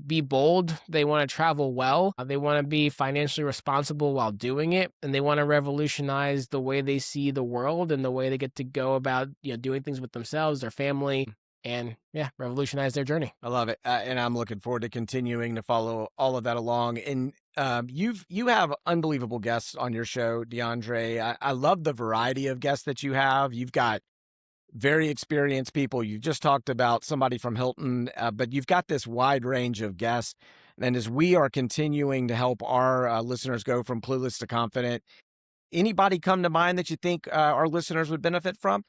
be bold. They want to travel well. They want to be financially responsible while doing it. And they want to revolutionize the way they see the world and the way they get to go about, doing things with themselves, their family, and revolutionize their journey. I love it. And I'm looking forward to continuing to follow all of that along. And you have unbelievable guests on your show, DeAndre. I love the variety of guests that you have. You've got very experienced people. You just talked about somebody from Hilton, but you've got this wide range of guests. And as we are continuing to help our listeners go from clueless to confident, anybody come to mind that you think our listeners would benefit from?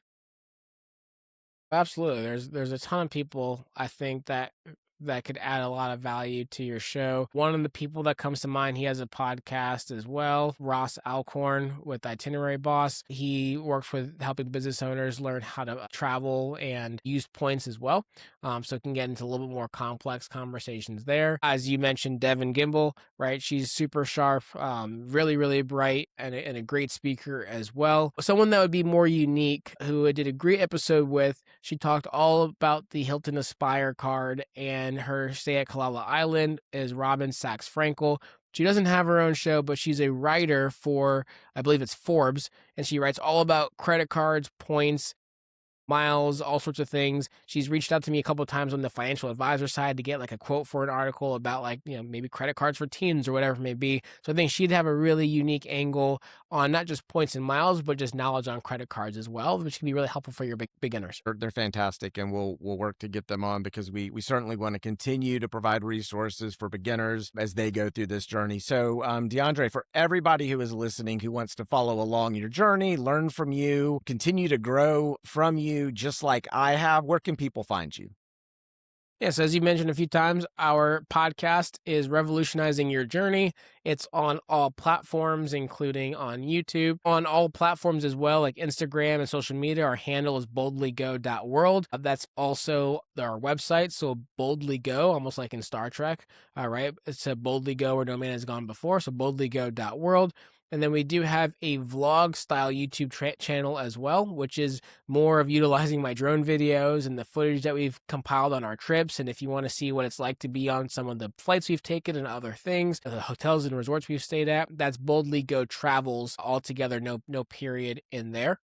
Absolutely. There's a ton of people I think that that could add a lot of value to your show. One of the people that comes to mind, he has a podcast as well, Ross Alcorn with Itinerary Boss. He works with helping business owners learn how to travel and use points as well. So it can get into a little bit more complex conversations there. As you mentioned, Devin Gimbel, right? She's super sharp, really, really bright, and a great speaker as well. Someone that would be more unique, who I did a great episode with, she talked all about the Hilton Aspire card and her stay at Kalala Island, is Robin Sachs Frankel. She doesn't have her own show, but she's a writer for, I believe it's Forbes, and she writes all about credit cards, points, miles, all sorts of things. She's reached out to me a couple of times on the financial advisor side to get like a quote for an article about like, maybe credit cards for teens or whatever it may be. So I think she'd have a really unique angle on not just points and miles, but just knowledge on credit cards as well, which can be really helpful for your beginners. They're fantastic, and we'll work to get them on, because we certainly want to continue to provide resources for beginners as they go through this journey. So, DeAndre, for everybody who is listening, who wants to follow along your journey, learn from you, continue to grow from you, just like I have, where can people find you? Yes, as you mentioned a few times, our podcast is Revolutionizing Your Journey. It's on all platforms, including on YouTube, on all platforms as well, like Instagram and social media. Our handle is boldlygo.world. That's also our website, so Boldly Go, almost like in Star Trek, right? It's a Boldly Go where no man has gone before, so boldlygo.world. And then we do have a vlog style YouTube channel as well, which is more of utilizing my drone videos and the footage that we've compiled on our trips. And if you want to see what it's like to be on some of the flights we've taken and other things, the hotels and resorts we've stayed at, that's Boldly Go Travels altogether, no period in there.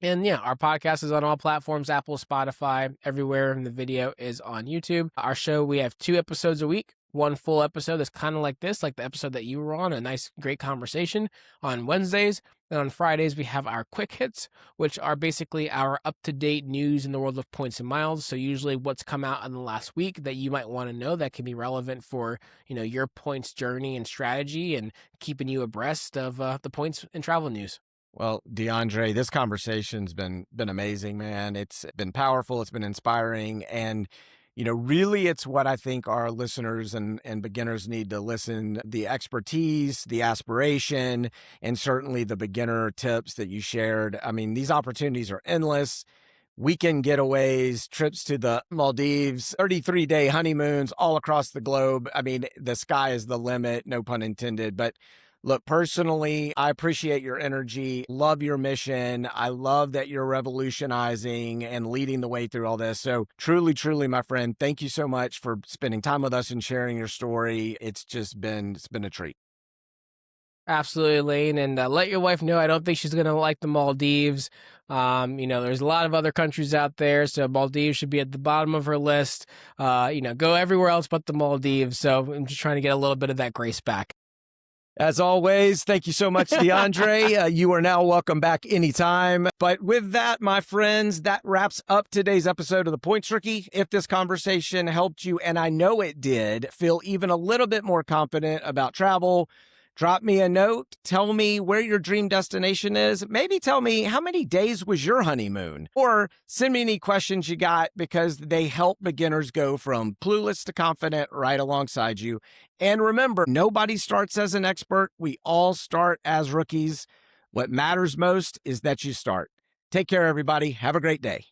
And yeah, our podcast is on all platforms, Apple, Spotify, everywhere, and the video is on YouTube. Our show, we have 2 episodes a week. One full episode that's kind of like this, like the episode that you were on, a nice, great conversation on Wednesdays. And on Fridays, we have our quick hits, which are basically our up-to-date news in the world of points and miles. So usually what's come out in the last week that you might want to know that can be relevant for, your points journey and strategy, and keeping you abreast of the points and travel news. Well, DeAndre, this conversation's been amazing, man. It's been powerful. It's been inspiring. And, really it's what I think our listeners and beginners need to listen. The expertise, the aspiration, and certainly the beginner tips that you shared. I mean, these opportunities are endless. Weekend getaways, trips to the Maldives, 33-day honeymoons all across the globe. I mean, the sky is the limit, no pun intended. But look, personally, I appreciate your energy, love your mission. I love that you're revolutionizing and leading the way through all this. So truly, truly, my friend, thank you so much for spending time with us and sharing your story. It's been a treat. Absolutely, Lane. And let your wife know I don't think she's going to like the Maldives. There's a lot of other countries out there, so Maldives should be at the bottom of her list. Go everywhere else but the Maldives. So I'm just trying to get a little bit of that grace back. As always, thank you so much, DeAndre. You are now welcome back anytime. But with that, my friends, that wraps up today's episode of The Points Rookie. If this conversation helped you, and I know it did, feel even a little bit more confident about travel, drop me a note. Tell me where your dream destination is. Maybe tell me how many days was your honeymoon, or send me any questions you got, because they help beginners go from clueless to confident right alongside you. And remember, nobody starts as an expert. We all start as rookies. What matters most is that you start. Take care, everybody. Have a great day.